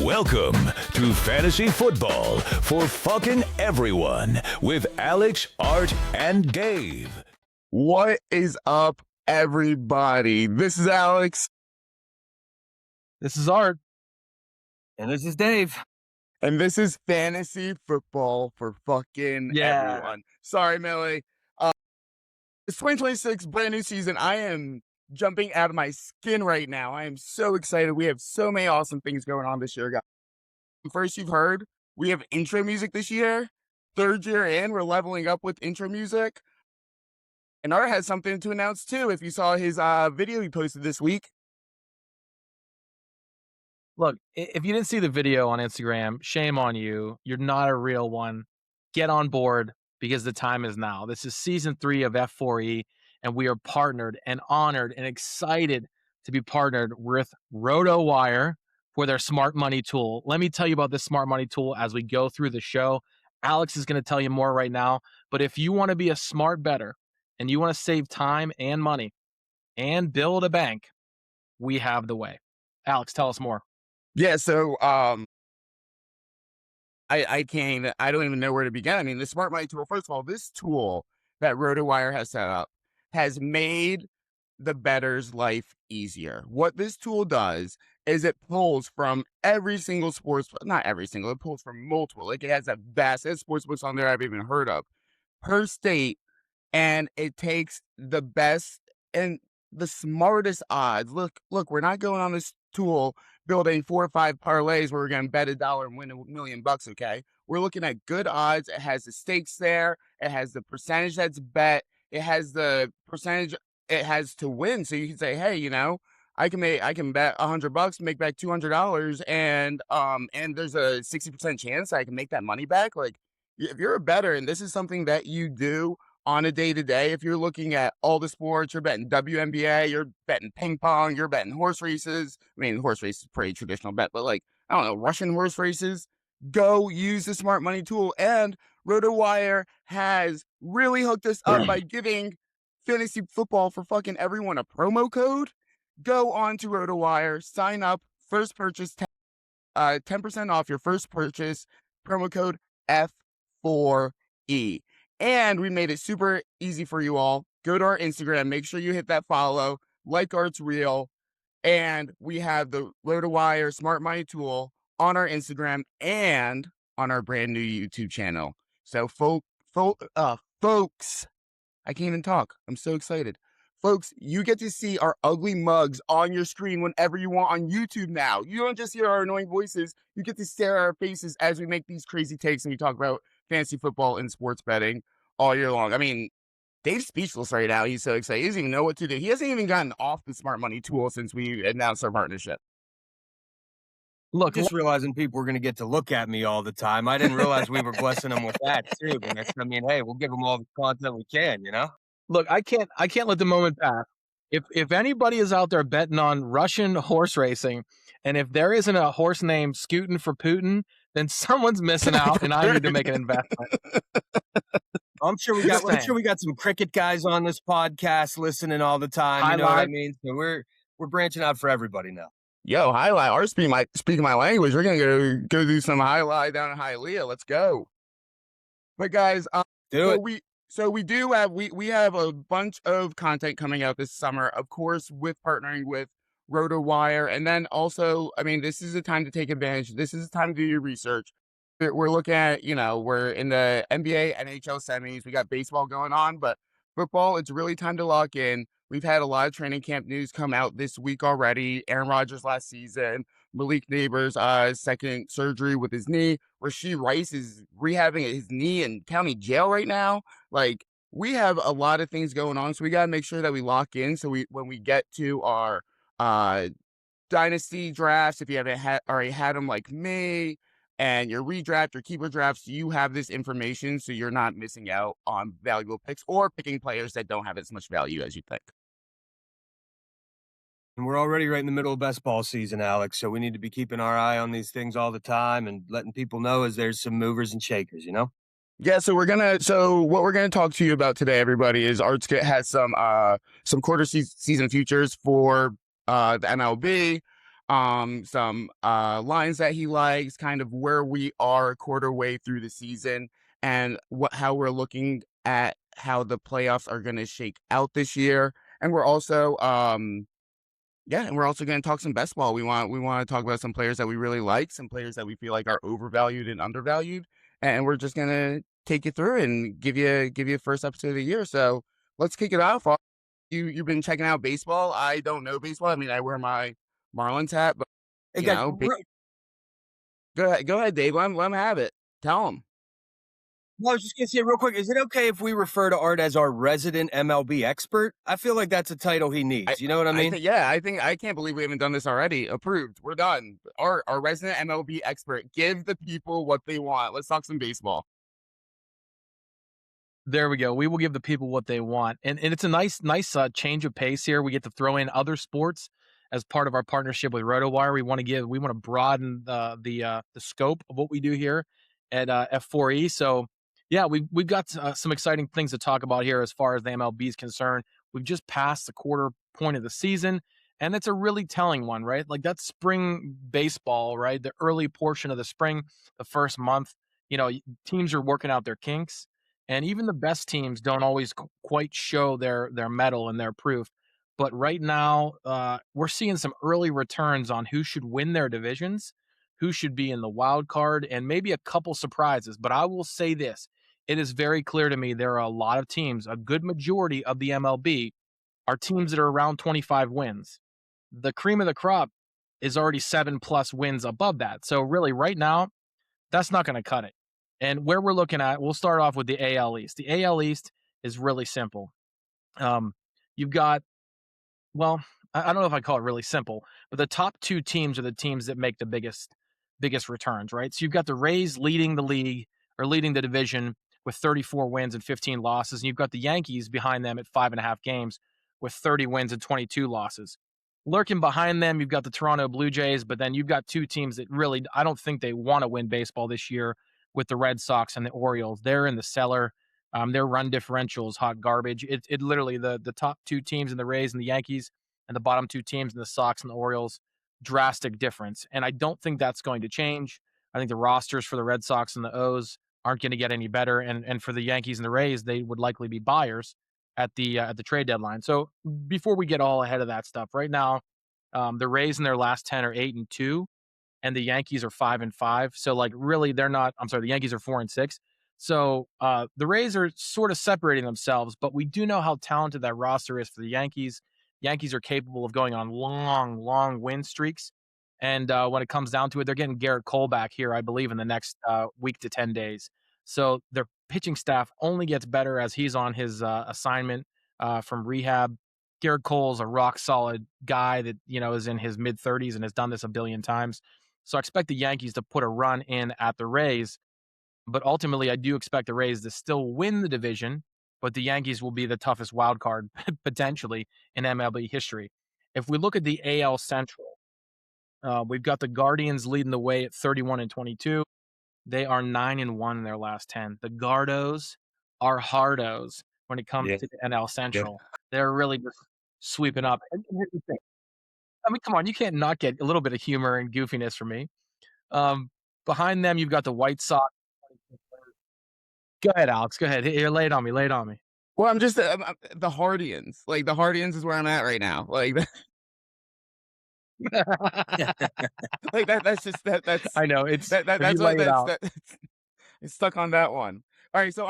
Welcome to Fantasy Football for fucking everyone with Alex, Art, and Dave. What is up, everybody? This is Alex. This is Art. And this is Dave. And this is Fantasy Football for fucking everyone. Sorry, Millie. It's 2026, brand new season. I am jumping out of my skin right now. I am so excited. We have so many awesome things going on this year, guys. First, you've heard, we have intro music this year. Third year in, we're leveling up with intro music. And Art has something to announce, too, if you saw his video he posted this week. Look, if you didn't see the video on Instagram, shame on you. You're not a real one. Get on board because the time is now. This is season 3 of F4E, and we are partnered and honored and excited to be partnered with RotoWire for their smart money tool. Let me tell you about this smart money tool as we go through the show. Alex is going to tell you more right now, but if you want to be a smart bettor and you want to save time and money and build a bank, we have the way. Alex, tell us more. Yeah, so I don't even know where to begin. I mean, the smart money tool, first of all, this tool that RotoWire has set up has made the bettor's life easier. What this tool does is it pulls from every single sports, not every single, it pulls from multiple. Like it has a vast sports books on there I've even heard of per state, and it takes the best and the smartest odds. Look, we're not going on this tool building 4 or 5 parlays where we're going to bet $1 and win $1 million, okay? We're looking at good odds. It has the stakes there. It has the percentage that's bet. It has the percentage it has to win. So you can say, hey, you know, I can bet $100, make back $200, and there's a 60% chance I can make that money back. Like, if you're a bettor and this is something that you do on a day-to-day, if you're looking at all the sports, you're betting WNBA, you're betting ping pong, you're betting horse races. I mean, horse race is a pretty traditional bet, but like, I don't know, Russian horse races, go use the smart money tool. And RotoWire has really hooked us up by giving Fantasy Football for fucking everyone a promo code. Go on to RotoWire, sign up, first purchase, 10% off your first purchase, promo code F4E. And we made it super easy for you all. Go to our Instagram. Make sure you hit that follow. Like Art's Reel. And we have the RotoWire Smart Money Tool on our Instagram and on our brand new YouTube channel. So, folks, I can't even talk. I'm so excited. Folks, you get to see our ugly mugs on your screen whenever you want on YouTube now. You don't just hear our annoying voices. You get to stare at our faces as we make these crazy takes and we talk about fantasy football and sports betting all year long. I mean, Dave's speechless right now. He's so excited. He doesn't even know what to do. He hasn't even gotten off the smart money tool since we announced our partnership. Look, just realizing people were going to get to look at me all the time. I didn't realize we were blessing them with that too. I mean, hey, we'll give them all the content we can, you know? Look, I can't let the moment pass. If anybody is out there betting on Russian horse racing, and if there isn't a horse named Scootin' for Putin, then someone's missing out, and I need to make an investment. I'm sure we got some cricket guys on this podcast listening all the time. You know what I mean? So we're branching out for everybody now. Yo, highlight. Art speaking my language. We're gonna go do some highlight down in Hialeah. Let's go. But guys, we have a bunch of content coming out this summer, of course, with partnering with RotoWire. And then also, I mean, this is the time to take advantage. This is the time to do your research. We're looking at, you know, we're in the NBA, NHL semis. We got baseball going on, but football, it's really time to lock in. We've had a lot of training camp news come out this week already. Aaron Rodgers last season, Malik Neighbors' second surgery with his knee. Rashee Rice is rehabbing his knee in county jail right now. Like, we have a lot of things going on, so we got to make sure that we lock in. So when we get to our dynasty drafts, if you haven't already had them like me, and your redraft, your keeper drafts, you have this information so you're not missing out on valuable picks or picking players that don't have as much value as you think. And we're already right in the middle of best ball season, Alex, so we need to be keeping our eye on these things all the time and letting people know as there's some movers and shakers, you know? Yeah, so what we're gonna talk to you about today, everybody, is Arts has some quarter season futures for the MLB. some lines that he likes, kind of where we are a quarter way through the season, and how we're looking at how the playoffs are going to shake out this year. And we're also yeah, and we're also going to talk some best ball. We want to talk about some players that we really like, some players that we feel like are overvalued and undervalued, and we're just going to take you through and give you first episode of the year. So let's kick it off. You've been checking out baseball. I don't know baseball. I mean, I wear my Marlins hat, but Hey, you guys, know, go ahead, Dave. Let him have it. Tell him. well, I was just gonna say real quick, is it okay if we refer to Art as our resident MLB expert? I feel like that's a title he needs. You know what I mean? I can't believe we haven't done this already. Approved. We're done. Our resident MLB expert. Give the people what they want. Let's talk some baseball. There we go. We will give the people what they want, and it's a nice change of pace here. We get to throw in other sports as part of our partnership with RotoWire. We want to broaden the scope of what we do here at F4E. So yeah, we've got some exciting things to talk about here as far as the MLB is concerned. We've just passed the quarter point of the season, and it's a really telling one, right? Like that's spring baseball, right? The early portion of the spring, the first month. Teams are working out their kinks, and even the best teams don't always quite show their mettle and their proof. But right now, we're seeing some early returns on who should win their divisions, who should be in the wild card, and maybe a couple surprises. But I will say this: it is very clear to me there are a lot of teams, a good majority of the MLB, are teams that are around 25 wins. The cream of the crop is already 7+ wins above that. So really, right now, that's not going to cut it. And where we're looking at, we'll start off with the AL East. The AL East is really simple. You've got, well, I don't know if I call it really simple, but the top two teams are the teams that make the biggest returns, right? So you've got the Rays leading the league or leading the division with 34 wins and 15 losses, and you've got the Yankees behind them at 5.5 games with 30 wins and 22 losses. Lurking behind them, you've got the Toronto Blue Jays, but then you've got two teams that really, I don't think they want to win baseball this year with the Red Sox and the Orioles. They're in the cellar. Their run differential is hot garbage. It literally, the top two teams in the Rays and the Yankees and the bottom two teams in the Sox and the Orioles, drastic difference. And I don't think that's going to change. I think the rosters for the Red Sox and the O's aren't going to get any better. And for the Yankees and the Rays, they would likely be buyers at the trade deadline. So before we get all ahead of that stuff, right now, the Rays in their last 10 are 8-2, and the Yankees are 5-5. So like really, they're not. I'm sorry, the Yankees are 4-6. So the Rays are sort of separating themselves, but we do know how talented that roster is for the Yankees. Yankees are capable of going on long win streaks. And when it comes down to it, they're getting Garrett Cole back here, I believe, in the next week to 10 days. So their pitching staff only gets better as he's on his assignment from rehab. Garrett Cole's a rock solid guy that, is in his mid 30s and has done this a billion times. So I expect the Yankees to put a run in at the Rays. But ultimately, I do expect the Rays to still win the division, but the Yankees will be the toughest wild card potentially in MLB history. If we look at the AL Central, we've got the Guardians leading the way at 31-22. They are 9-1 in their last 10. The Gardos are hardos when it comes to the NL Central. They're really just sweeping up. And here's the thing. I mean, come on, you can't not get a little bit of humor and goofiness from me. Behind them, you've got the White Sox. Go ahead, Alex. Go ahead. Here, lay it on me. Lay it on me. Well, I'm just the Hardians. Like the Hardians is where I'm at right now. Like, like that's just that's. I know it's that's what it's stuck on that one. All right, so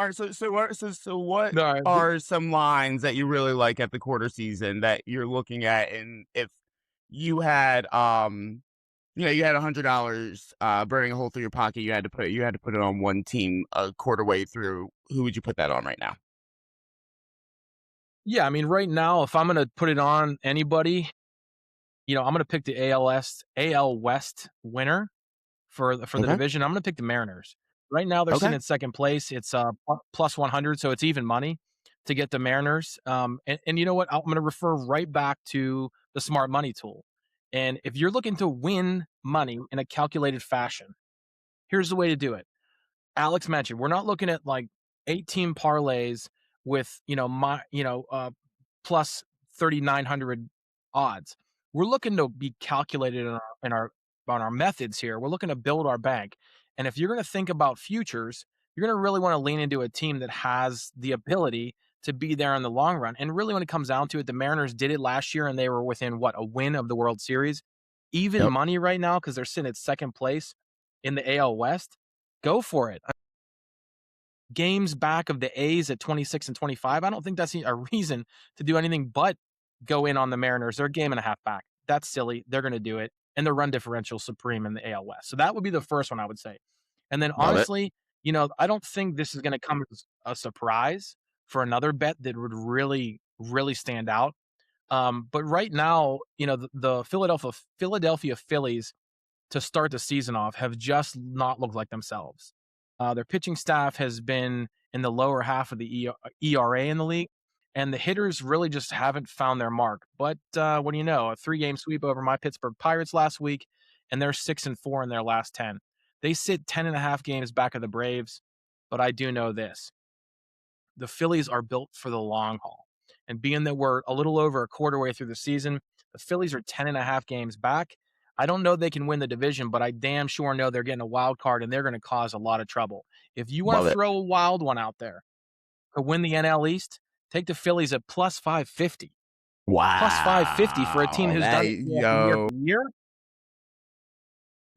what are some lines that you really like at the quarter season that you're looking at, and if you had you had $100 burning a hole through your pocket, you had to put it on one team a quarter way through, who would you put that on right now? Yeah, I mean, right now, if I'm going to put it on anybody, I'm going to pick the AL West winner for the division. I'm going to pick the Mariners. Right now, they're sitting in second place. It's plus 100, so it's even money to get the Mariners. And you know what? I'm going to refer right back to the smart money tool. And if you're looking to win money in a calculated fashion, here's the way to do it. Alex mentioned we're not looking at like 18 parlays with plus 3,900 odds. we're looking to be calculated in our on our methods here. We're looking to build our bank. And if you're going to think about futures, you're going to really want to lean into a team that has the ability to be there in the long run. And really, when it comes down to it, the Mariners did it last year and they were within a win of the World Series. Even money right now, because they're sitting at second place in the AL West. Go for it. Games back of the A's at 26 and 25. I don't think that's a reason to do anything but go in on the Mariners. They're a game and a half back. That's silly. They're going to do it. And the run differential supreme in the AL West. So that would be the first one I would say. And then honestly, I don't think this is going to come as a surprise for another bet that would really, really stand out. But right now, the Philadelphia Phillies to start the season off have just not looked like themselves. Their pitching staff has been in the lower half of the ERA in the league, and the hitters really just haven't found their mark. But what do you know? A 3-game sweep over my Pittsburgh Pirates last week, and they're 6-4 in their last 10. They sit 10.5 games back of the Braves, but I do know this. The Phillies are built for the long haul. And being that we're a little over a quarter way through the season, the Phillies are 10.5 games back. I don't know they can win the division, but I damn sure know they're getting a wild card and they're going to cause a lot of trouble. If you want to throw a wild one out there to win the NL East, take the Phillies at plus 550. Wow. Plus 550 for a team who's done it year.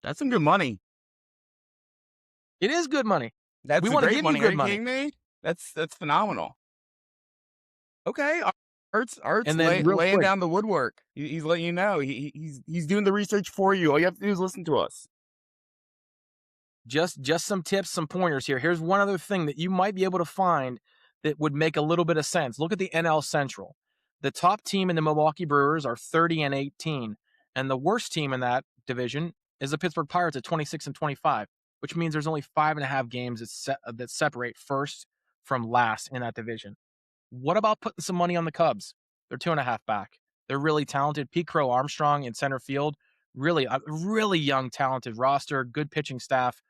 That's some good money. It is good money. We want to give you good money. Are you kidding me? That's phenomenal. Okay. Art's laying down the woodwork. He's letting you know. He's doing the research for you. All you have to do is listen to us. Just some tips, some pointers here. Here's one other thing that you might be able to find that would make a little bit of sense. Look at the NL Central. The top team in the Milwaukee Brewers are 30-18, and the worst team in that division is the Pittsburgh Pirates at 26 and 25, which means there's only 5.5 games that separate first from last in that division. What about putting some money on the Cubs? They're 2.5 back. They're really talented. Pete Crow Armstrong in center field, really young, talented roster, good pitching staff.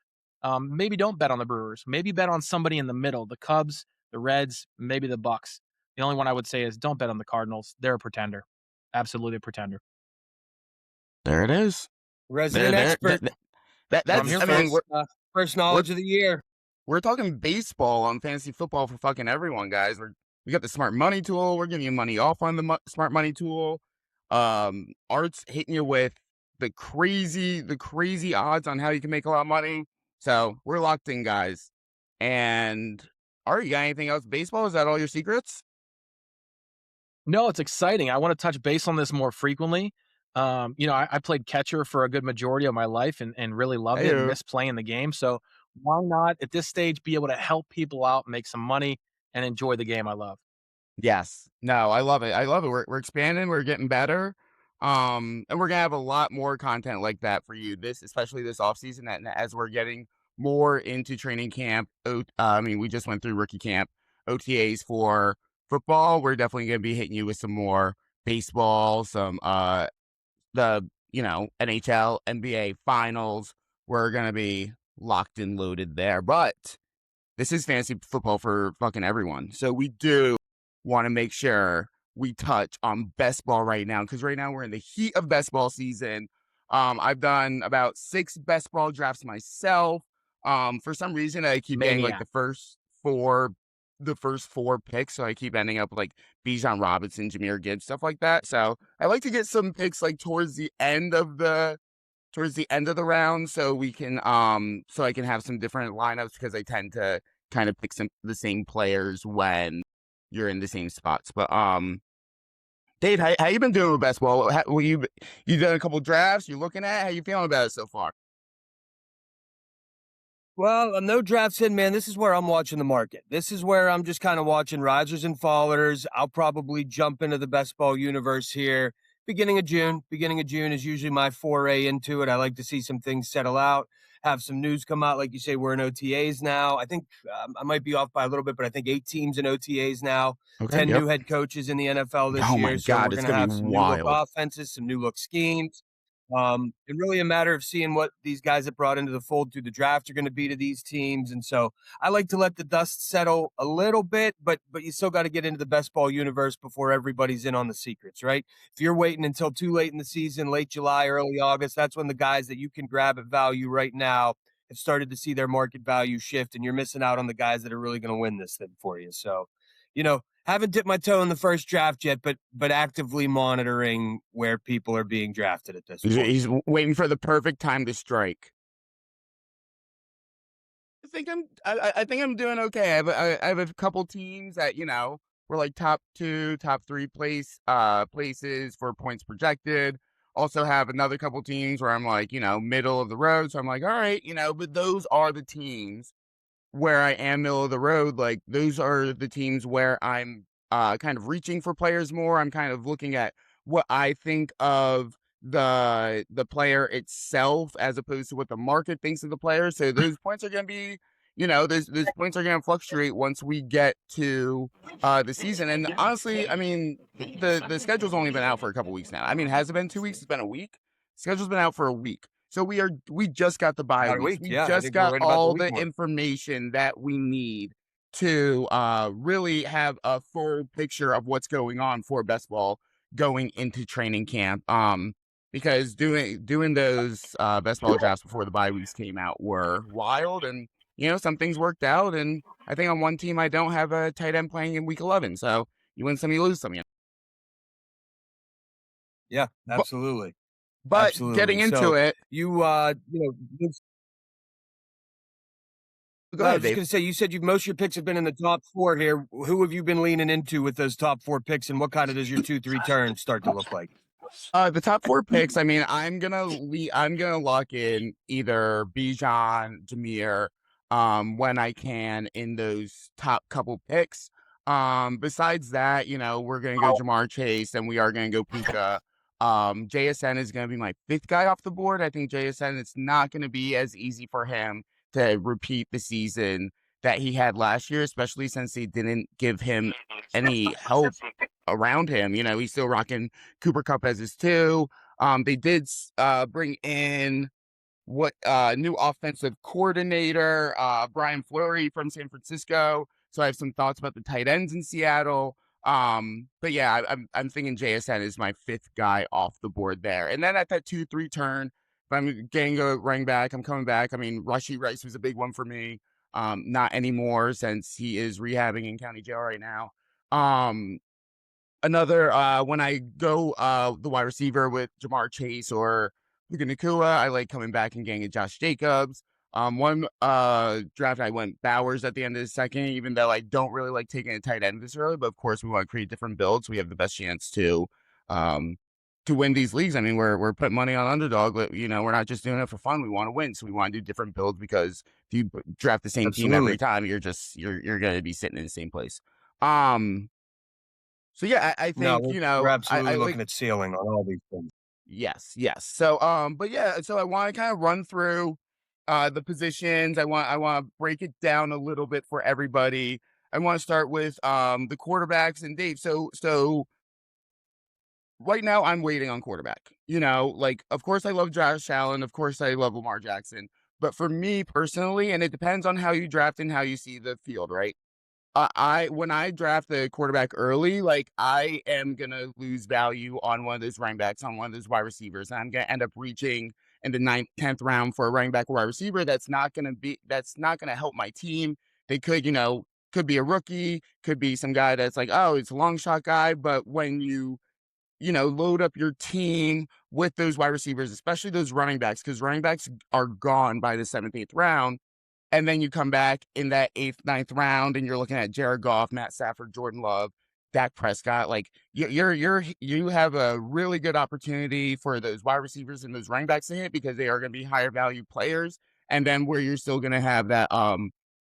Maybe don't bet on the Brewers. Maybe bet on somebody in the middle, the Cubs, the Reds, maybe the Bucks. The only one I would say is don't bet on the Cardinals. They're a pretender. Absolutely a pretender. There it is. Resident expert. That's first knowledge of the year. We're talking baseball on fantasy football for fucking everyone, guys. We got the smart money tool. We're giving you money off on the smart money tool. Art's hitting you with the crazy odds on how you can make a lot of money. So we're locked in, guys. And Art, you got anything else? Baseball? Is that all your secrets? No, it's exciting. I want to touch base on this more frequently. I played catcher for a good majority of my life and really loved it and missed playing the game. So why not at this stage be able to help people out, make some money, and enjoy the game I love? Yes. No, I love it. We're expanding. We're getting better. And we're gonna have a lot more content like that for you. Especially this off season, and as we're getting more into training camp. We just went through rookie camp, OTAs for football. We're definitely gonna be hitting you with some more baseball, some the NHL, NBA finals. We're gonna be locked and loaded there. But this is fantasy football for fucking everyone. So we do want to make sure we touch on best ball right now, because right now we're in the heat of best ball season. I've done about 6 best ball drafts myself. For some reason, I keep getting like the first four picks, so I keep ending up with like Bijan Robinson, Jahmyr Gibbs, stuff like that. So I like to get some picks like towards the end of the round, so we can so I can have some different lineups, because I tend to kind of pick the same players when you're in the same spots. But Dave, how you been doing with best ball? You done a couple drafts? You looking at? How you feeling about it so far? Well, no drafts in, man. This is where I'm watching the market. This is where I'm just kind of watching risers and fallers. I'll probably jump into the best ball universe here. Beginning of June is usually my foray into it. I like to see some things settle out, have some news come out. Like you say, we're in OTAs now. I think I might be off by a little bit, but I think 8 teams in OTAs now. Okay, 10 new head coaches in the NFL this year. Oh my God, we're going to have some new look offenses, some new look schemes. And really a matter of seeing what these guys that brought into the fold through the draft are going to be to these teams. And so I like to let the dust settle a little bit, but you still got to get into the best ball universe before everybody's in on the secrets, right? If you're waiting until too late in the season, late July, early August, that's when the guys that you can grab at value right now have started to see their market value shift, and you're missing out on the guys that are really going to win this thing for you. So, haven't dipped my toe in the first draft yet, but actively monitoring where people are being drafted at this point. He's waiting for the perfect time to strike. I think I'm doing okay. I have a couple teams that were like top 2, top 3 places for points projected. Also have another couple teams where I'm like middle of the road. So I'm like, all right, but those are the teams where I am middle of the road. Like those are the teams where I'm kind of reaching for players more. I'm kind of looking at what I think of the player itself as opposed to what the market thinks of the player. So those points are going to be, those points are going to fluctuate once we get to the season. And honestly, I mean, the schedule's only been out for a couple weeks now. I mean, has it been 2 weeks? It's been a week. Schedule's been out for a week. So we just got the bye week. We just got all the information that we need to really have a full picture of what's going on for best ball going into training camp. Because doing those best ball drafts before the bye weeks came out were wild, and some things worked out. And I think on one team I don't have a tight end playing in week 11, so you win some, you lose some. Yeah, absolutely. But absolutely. Getting into it, Go ahead, I was just going to say, you said most of your picks have been in the top 4 here. Who have you been leaning into with those top 4 picks, and what kind of does your 2-3 turn start to look like? The top 4 picks, I mean, I'm gonna lock in either Bijan, Jameer, when I can in those top couple picks. Besides that, we're gonna go Jamar Chase, and we are gonna go Puka. JSN is gonna be my 5th guy off the board. I think JSN, it's not gonna be as easy for him to repeat the season that he had last year, especially since they didn't give him any help around him. He's still rocking Cooper Kupp as his 2. They did bring in new offensive coordinator, Brian Fleury from San Francisco. So I have some thoughts about the tight ends in Seattle. But yeah, I'm thinking JSN is my 5th guy off the board there. And then at that 2-3 turn, if I'm getting a running back, I'm coming back. I mean, Rashee Rice was a big one for me. Not anymore since he is rehabbing in county jail right now. Another when I go the wide receiver with Jamar Chase or Puka Nacua, I like coming back and getting a Josh Jacobs. One draft I went Bowers at the end of the second, even though I don't really like taking a tight end this early. But of course, we want to create different builds. So we have the best chance to win these leagues. I mean, we're putting money on underdog, but we're not just doing it for fun. We want to win, so we want to do different builds, because if you draft the same team every time, you're going to be sitting in the same place. So yeah, I think we're absolutely looking at ceiling on all these things. Yes. So but yeah, so I want to kind of run through the positions. I want to break it down a little bit for everybody. I want to start with the quarterbacks, and Dave. So right now I'm waiting on quarterback. Like, of course I love Josh Allen, of course I love Lamar Jackson, but for me personally, and it depends on how you draft and how you see the field, right? When I draft the quarterback early, like, I am gonna lose value on one of those running backs, on one of those wide receivers, and I'm gonna end up reaching in the 9th, 10th round for a running back or wide receiver that's not gonna help my team. They could be a rookie, could be some guy that's like, oh, it's a long shot guy, but when you load up your team with those wide receivers, especially those running backs, because running backs are gone by the 7th, 8th round. And then you come back in that 8th, 9th round, and you're looking at Jared Goff, Matt Stafford, Jordan Love, Dak Prescott. Like, you have a really good opportunity for those wide receivers and those running backs to hit, because they are going to be higher value players. And then where you're still going to have that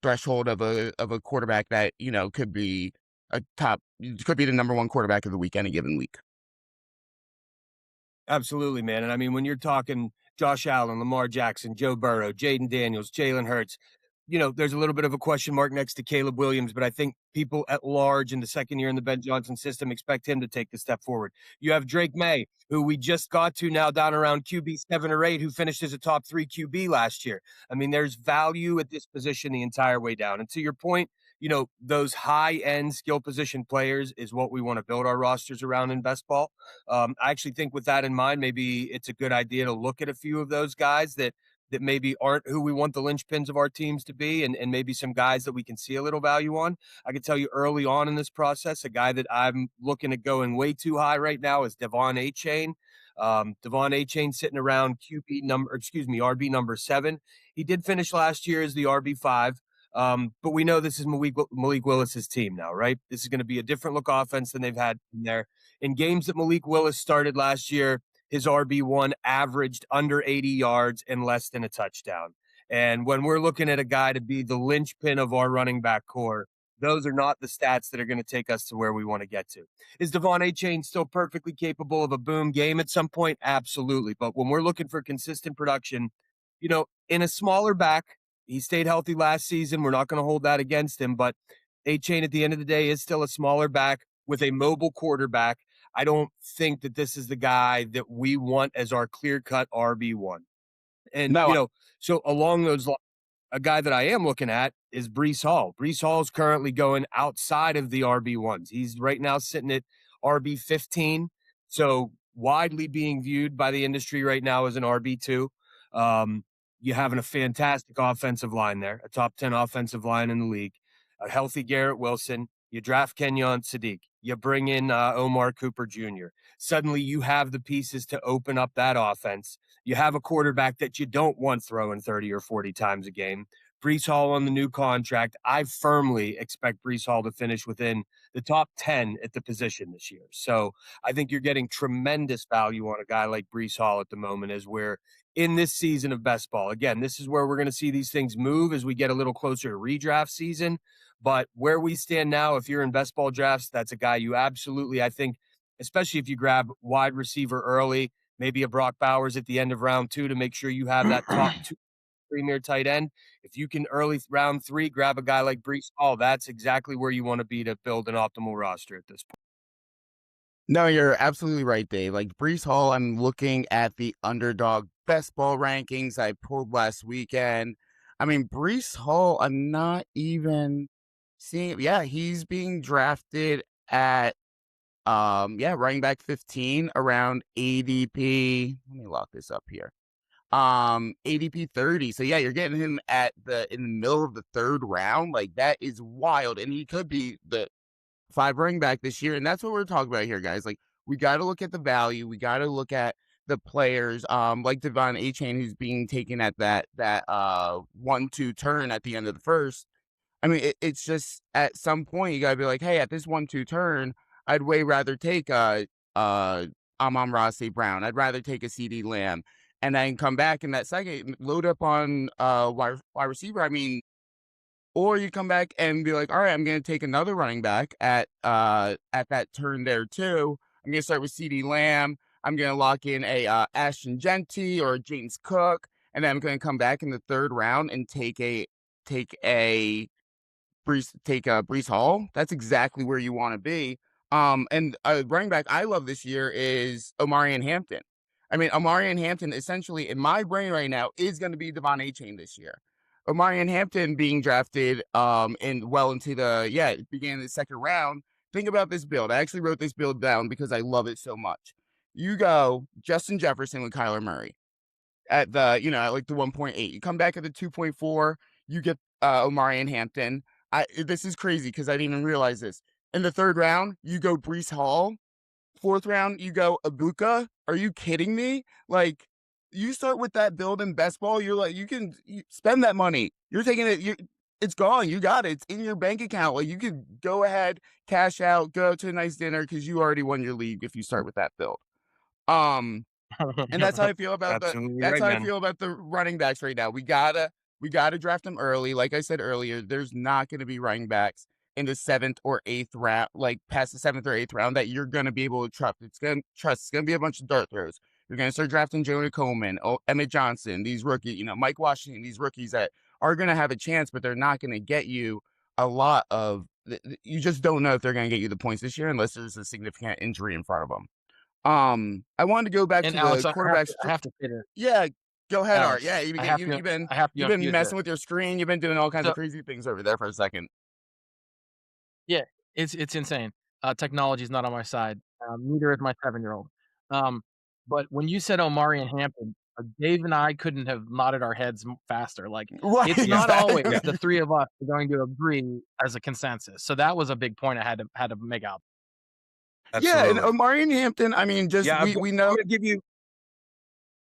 threshold of a quarterback that could be the number 1 quarterback of the week any given week. Absolutely, man. And I mean, when you're talking Josh Allen, Lamar Jackson, Joe Burrow, Jaden Daniels, Jalen Hurts, there's a little bit of a question mark next to Caleb Williams, but I think people at large in the second year in the Ben Johnson system expect him to take the step forward. You have Drake May, who we just got to now down around QB 7 or 8, who finished as a top 3 QB last year. I mean, there's value at this position the entire way down. And to your point, those high-end skill position players is what we want to build our rosters around in best ball. I actually think with that in mind, maybe it's a good idea to look at a few of those guys that maybe aren't who we want the linchpins of our teams to be, and maybe some guys that we can see a little value on. I can tell you early on in this process, a guy that I'm looking at going way too high right now is Devon Achane. Devon Achane sitting around RB number 7. He did finish last year as the RB5. But we know this is Malik Willis's team now, right? This is going to be a different look offense than they've had in there. In games that Malik Willis started last year, his RB1 averaged under 80 yards and less than a touchdown. And when we're looking at a guy to be the linchpin of our running back core, those are not the stats that are going to take us to where we want to get to. Is Devon Achane still perfectly capable of a boom game at some point? Absolutely. But when we're looking for consistent production, in a smaller back, he stayed healthy last season. We're not going to hold that against him. But Achane, at the end of the day, is still a smaller back with a mobile quarterback. I don't think that this is the guy that we want as our clear-cut RB1. And, so along those lines, a guy that I am looking at is Breece Hall. Breece Hall is currently going outside of the RB1s. He's right now sitting at RB15, so widely being viewed by the industry right now as an RB2. You having a fantastic offensive line there, a top 10 offensive line in the league, a healthy Garrett Wilson. You draft Kenyon Sadiq. You bring in Omar Cooper Jr. Suddenly you have the pieces to open up that offense. You have a quarterback that you don't want throwing 30 or 40 times a game. Breece Hall on the new contract. I firmly expect Breece Hall to finish within the top 10 at the position this year. So I think you're getting tremendous value on a guy like Breece Hall at the moment as we're in this season of best ball. Again, this is where we're going to see these things move as we get a little closer to redraft season. But where we stand now, if you're in best ball drafts, that's a guy you absolutely, I think, especially if you grab wide receiver early, maybe a Brock Bowers at the end of round 2 to make sure you have that top 2 premier tight end. If you can early round 3 grab a guy like Breece Hall, that's exactly where you want to be to build an optimal roster at this point. No, you're absolutely right, Dave. Like Breece Hall, I'm looking at the underdog best ball rankings I pulled last weekend. I mean, Breece Hall, I'm not even seeing. Yeah, he's being drafted at running back 15 around ADP. Let me lock this up here. ADP 30. So yeah, you're getting him in the middle of the 3rd round. Like that is wild. And he could be the 5 running back this year. And that's what we're talking about here, guys. Like we got to look at the value. We got to look at the players, like Devon Achane, who's being taken at that 1-2 turn at the end of the first. I mean, it's just at some point you gotta be like, hey, at this 1-2 turn, I'd way rather take Amon-Ra St. Brown. I'd rather take a CD Lamb, and then come back in that second, load up on wide receiver. I mean, or you come back and be like, all right, I'm gonna take another running back at that turn there too. I'm gonna start with CD Lamb. I'm gonna lock in a Ashton Genty or a James Cook, and then I'm gonna come back in the 3rd round and take Breece Hall. That's exactly where you want to be. And a running back I love this year is Omarion Hampton. I mean, Omarion Hampton, essentially, in my brain right now, is going to be Devon Achane this year. Omarion Hampton being drafted into the began the 2nd round. Think about this build. I actually wrote this build down because I love it so much. You go Justin Jefferson with Kyler Murray at the, like the 1.8. You come back at the 2.4. You get Omarion Hampton. This is crazy because I didn't even realize this. In the 3rd round, you go Breece Hall. 4th round, you go Ibuka. Are you kidding me? Like, you start with that build in best ball, you're like, you spend that money. You're taking it. It's gone. You got it. It's in your bank account. Like, you could go ahead, cash out, go to a nice dinner because you already won your league if you start with that build. And that's how I feel about I feel about the running backs right now. We gotta draft them early. Like I said earlier, there's not going to be running backs in the 7th or 8th round, like past the 7th or 8th round, that you're going to be able to trust. It's going to be a bunch of dart throws. You're going to start drafting Jonah Coleman, Emmett Johnson, these rookies, Mike Washington, these rookies that are going to have a chance, but they're not going to get you a lot of. You just don't know if they're going to get you the points this year unless there's a significant injury in front of them. I wanted to go back And to Alex, the I quarterbacks. have to say this, Yeah, go ahead, Art. Alex. Yeah, I have to you've been infuse messing this. with your screen. You've been doing all kinds of So crazy things over there for a second. yeah, it's insane. Technology is not on my side. Neither is my 7-year-old. But when you said Omari and Hampton, Dave and I couldn't have nodded our heads faster. Like, Right, it's not always exactly. the three of us are going to agree as a consensus. So that was a big point I had to make out. Yeah, and Absolutely. Omari and Hampton. I mean, just Yeah, we I'm know. gonna give you.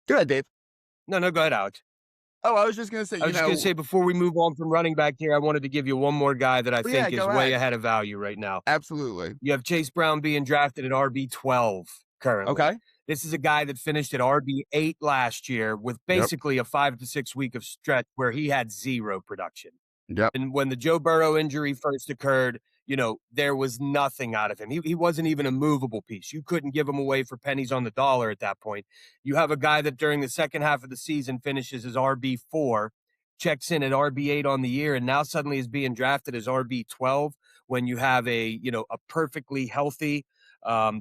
Go ahead, Dave. No, go ahead, Alex. Oh, I was just gonna say, I was just gonna say before we move on from running back here, I wanted to give you one more guy that I oh, yeah, think is go way ahead. ahead of value right now. Absolutely. You have Chase Brown being drafted at RB12 currently. Okay. This is a guy that finished at RB8 last year with basically a 5 to 6 week of stretch where he had zero production. Yep. And when the Joe Burrow injury first occurred, there was nothing out of him. He wasn't even a movable piece. You couldn't give him away for pennies on the dollar at that point. You have a guy that during the second half of the season finishes as RB4, checks in at RB8 on the year, and now suddenly is being drafted as RB12 when you have a perfectly healthy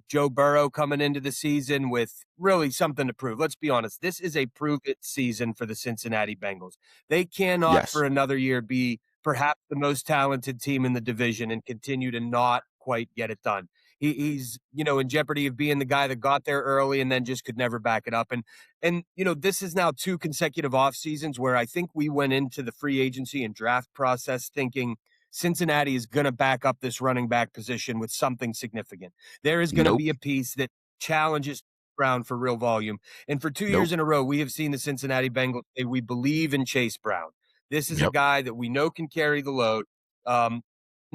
Joe Burrow coming into the season with really something to prove. Let's be honest. This is a prove it season for the Cincinnati Bengals. They cannot for Yes. another year be perhaps the most talented team in the division and continue to not quite get it done. He's in jeopardy of being the guy that got there early and then just could never back it up. And this is now 2 consecutive off seasons where I think we went into the free agency and draft process thinking Cincinnati is going to back up this running back position with something significant. There is going to Nope. be a piece that challenges Brown for real volume. And for 2 Nope. years in a row, we have seen the Cincinnati Bengals say we believe in Chase Brown. This is a Yep. guy that we know can carry the load.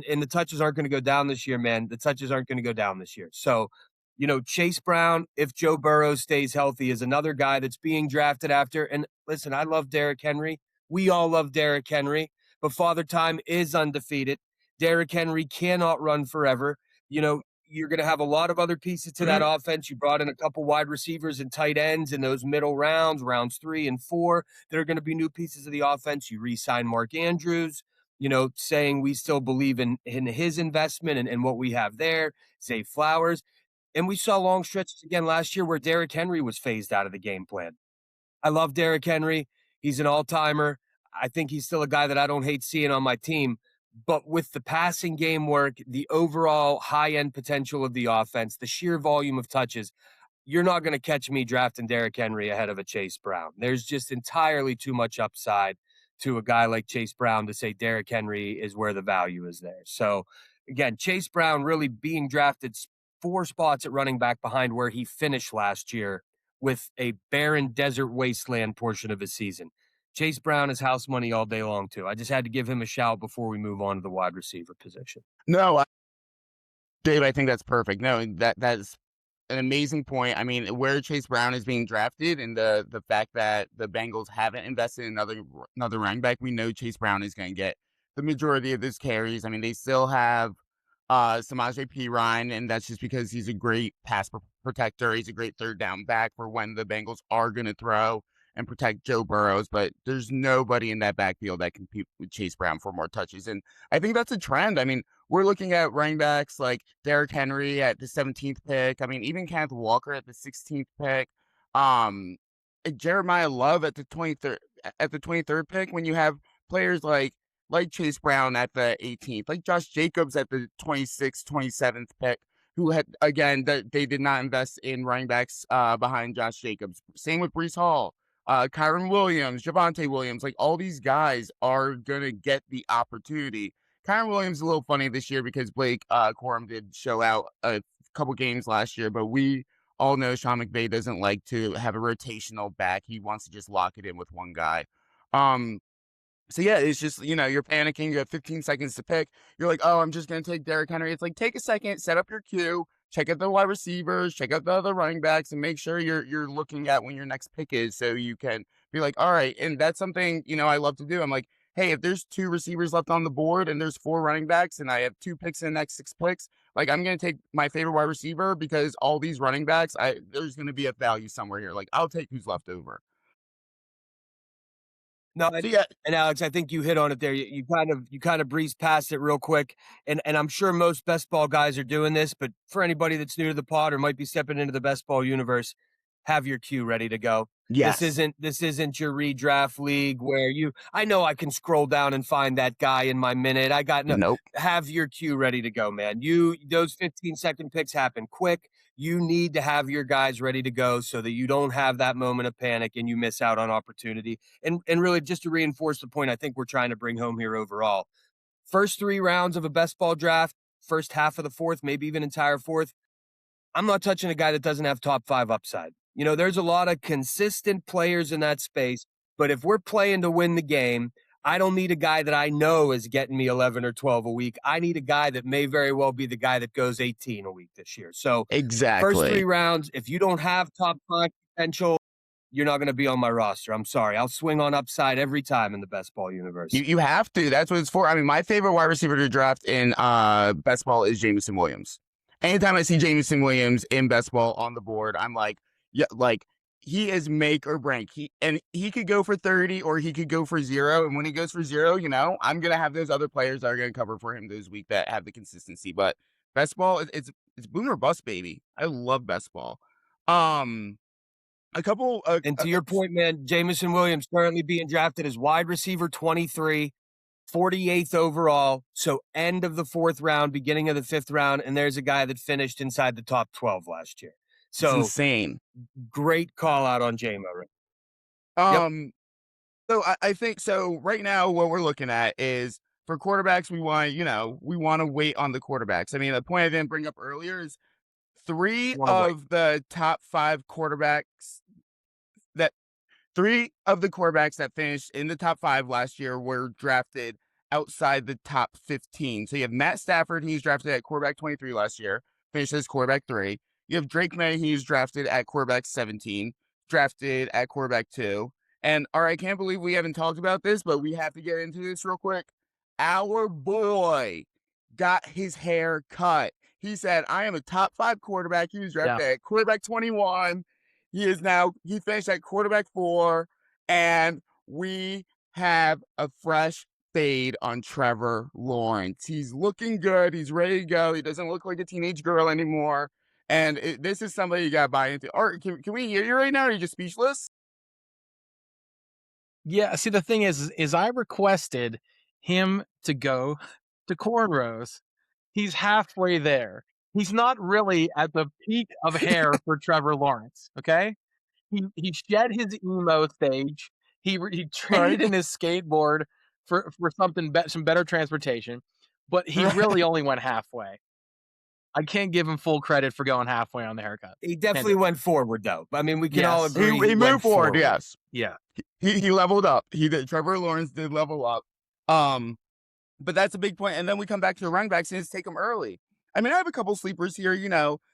And the touches aren't going to go down this year, man. The touches aren't going to go down this year. So, Chase Brown, if Joe Burrow stays healthy, is another guy that's being drafted after. And listen, I love Derrick Henry. We all love Derrick Henry, but Father Time is undefeated. Derrick Henry cannot run forever. You're going to have a lot of other pieces to that offense. You brought in a couple wide receivers and tight ends in those middle rounds 3 and 4. That are going to be new pieces of the offense. You re-sign Mark Andrews, saying we still believe in his investment and what we have there. Zay Flowers. And we saw long stretches again last year where Derrick Henry was phased out of the game plan. I love Derrick Henry. He's an all-timer. I think he's still a guy that I don't hate seeing on my team. But with the passing game work, the overall high-end potential of the offense, the sheer volume of touches, you're not going to catch me drafting Derrick Henry ahead of a Chase Brown. There's just entirely too much upside to a guy like Chase Brown to say Derrick Henry is where the value is there. So, again, Chase Brown really being drafted 4 spots at running back behind where he finished last year with a barren desert wasteland portion of his season. Chase Brown is house money all day long, too. I just had to give him a shout before we move on to the wide receiver position. No, Dave, I think that's perfect. No, that's an amazing point. I mean, where Chase Brown is being drafted and the fact that the Bengals haven't invested in another running back, we know Chase Brown is going to get the majority of his carries. I mean, they still have Samaje Perine, and that's just because he's a great pass protector. He's a great third down back for when the Bengals are going to throw and protect Joe Burrows, but there's nobody in that backfield that can compete with Chase Brown for more touches. And I think that's a trend. I mean, we're looking at running backs like Derrick Henry at the 17th pick. I mean, even Kenneth Walker at the 16th pick. Jeremiah Love at the 23rd pick. When you have players like Chase Brown at the 18th, like Josh Jacobs at the 26th, 27th pick, who had, again, they did not invest in running backs behind Josh Jacobs. Same with Breece Hall, Kyron Williams, Javonte Williams. Like, all these guys are going to get the opportunity. Kyron Williams is a little funny this year because Blake Corum did show out a couple games last year, but we all know Sean McVay doesn't like to have a rotational back. He wants to just lock it in with one guy. So yeah, it's just, you're panicking. You have 15 seconds to pick. You're like, oh, I'm just going to take Derrick Henry. It's like, take a second, set up your queue, check out the wide receivers, check out the other running backs, and make sure you're looking at when your next pick is, so you can be like, all right. And that's something, I love to do. I'm like, hey, if there's 2 receivers left on the board and there's 4 running backs and I have 2 picks in the next 6 picks, like, I'm going to take my favorite wide receiver because all these running backs, there's going to be a value somewhere here. Like, I'll take who's left over. No, So yeah, and Alex, I think you hit on it there. You kind of breezed past it real quick, and I'm sure most best ball guys are doing this. But for anybody that's new to the pod or might be stepping into the best ball universe, have your queue ready to go. yes, This isn't your redraft league where I know I can scroll down and find that guy in my minute. I got no. nope, Have your queue ready to go, man. Those 15-second picks happen quick. You need to have your guys ready to go so that you don't have that moment of panic and you miss out on opportunity. And really, just to reinforce the point I think we're trying to bring home here overall, first 3 rounds of a best ball draft, first half of the fourth, maybe even entire fourth, I'm not touching a guy that doesn't have top 5 upside. There's a lot of consistent players in that space, but if we're playing to win the game, I don't need a guy that I know is getting me 11 or 12 a week. I need a guy that may very well be the guy that goes 18 a week this year. So first 3 exactly. rounds, if you don't have top 5 potential, you're not going to be on my roster. I'm sorry. I'll swing on upside every time in the best ball universe. You have to. That's what it's for. I mean, my favorite wide receiver to draft in best ball is Jameson Williams. Anytime I see Jameson Williams in best ball on the board, I'm like, yeah, like he is make or break. He could go for 30 or he could go for 0. And when he goes for 0, I'm gonna have those other players that are gonna cover for him this week that have the consistency. But best ball, it's boom or bust, baby. I love best ball. A couple. And to your point, man, Jameson Williams currently being drafted as wide receiver 23, 48th overall. So end of the 4th round, beginning of the 5th round. And there's a guy that finished inside the top 12 last year. It's So insane. great call out on JMO. So I think so. Right now, what we're looking at is for quarterbacks, we want to wait on the quarterbacks. I mean, the point I didn't bring up earlier is 3 of the top 5 quarterbacks that finished in the top 5 last year were drafted outside the top 15. So you have Matt Stafford, he's drafted at quarterback 23 last year, finished as quarterback 3. You have Drake May, he's drafted at quarterback 17, drafted at quarterback 2. And all right, I can't believe we haven't talked about this, but we have to get into this real quick. Our boy got his hair cut. He said, I am a top 5 quarterback. He was drafted at quarterback 21. He finished at quarterback 4. And we have a fresh fade on Trevor Lawrence. He's looking good. He's ready to go. He doesn't look like a teenage girl anymore. And this is somebody you got to buy into. Art, can we hear you right now? Or are you just speechless? Yeah, see, the thing is I requested him to go to cornrows. He's halfway there. He's not really at the peak of hair for Trevor Lawrence, okay? He shed his emo stage. He traded in his skateboard for some better transportation, but he really only went halfway. I can't give him full credit for going halfway on the haircut. He definitely went forward, though. I mean, we can all agree. He moved forward, yes. Yeah. He leveled up. Trevor Lawrence did level up. But that's a big point. And then we come back to the running backs and just take them early. I mean, I have a couple sleepers here,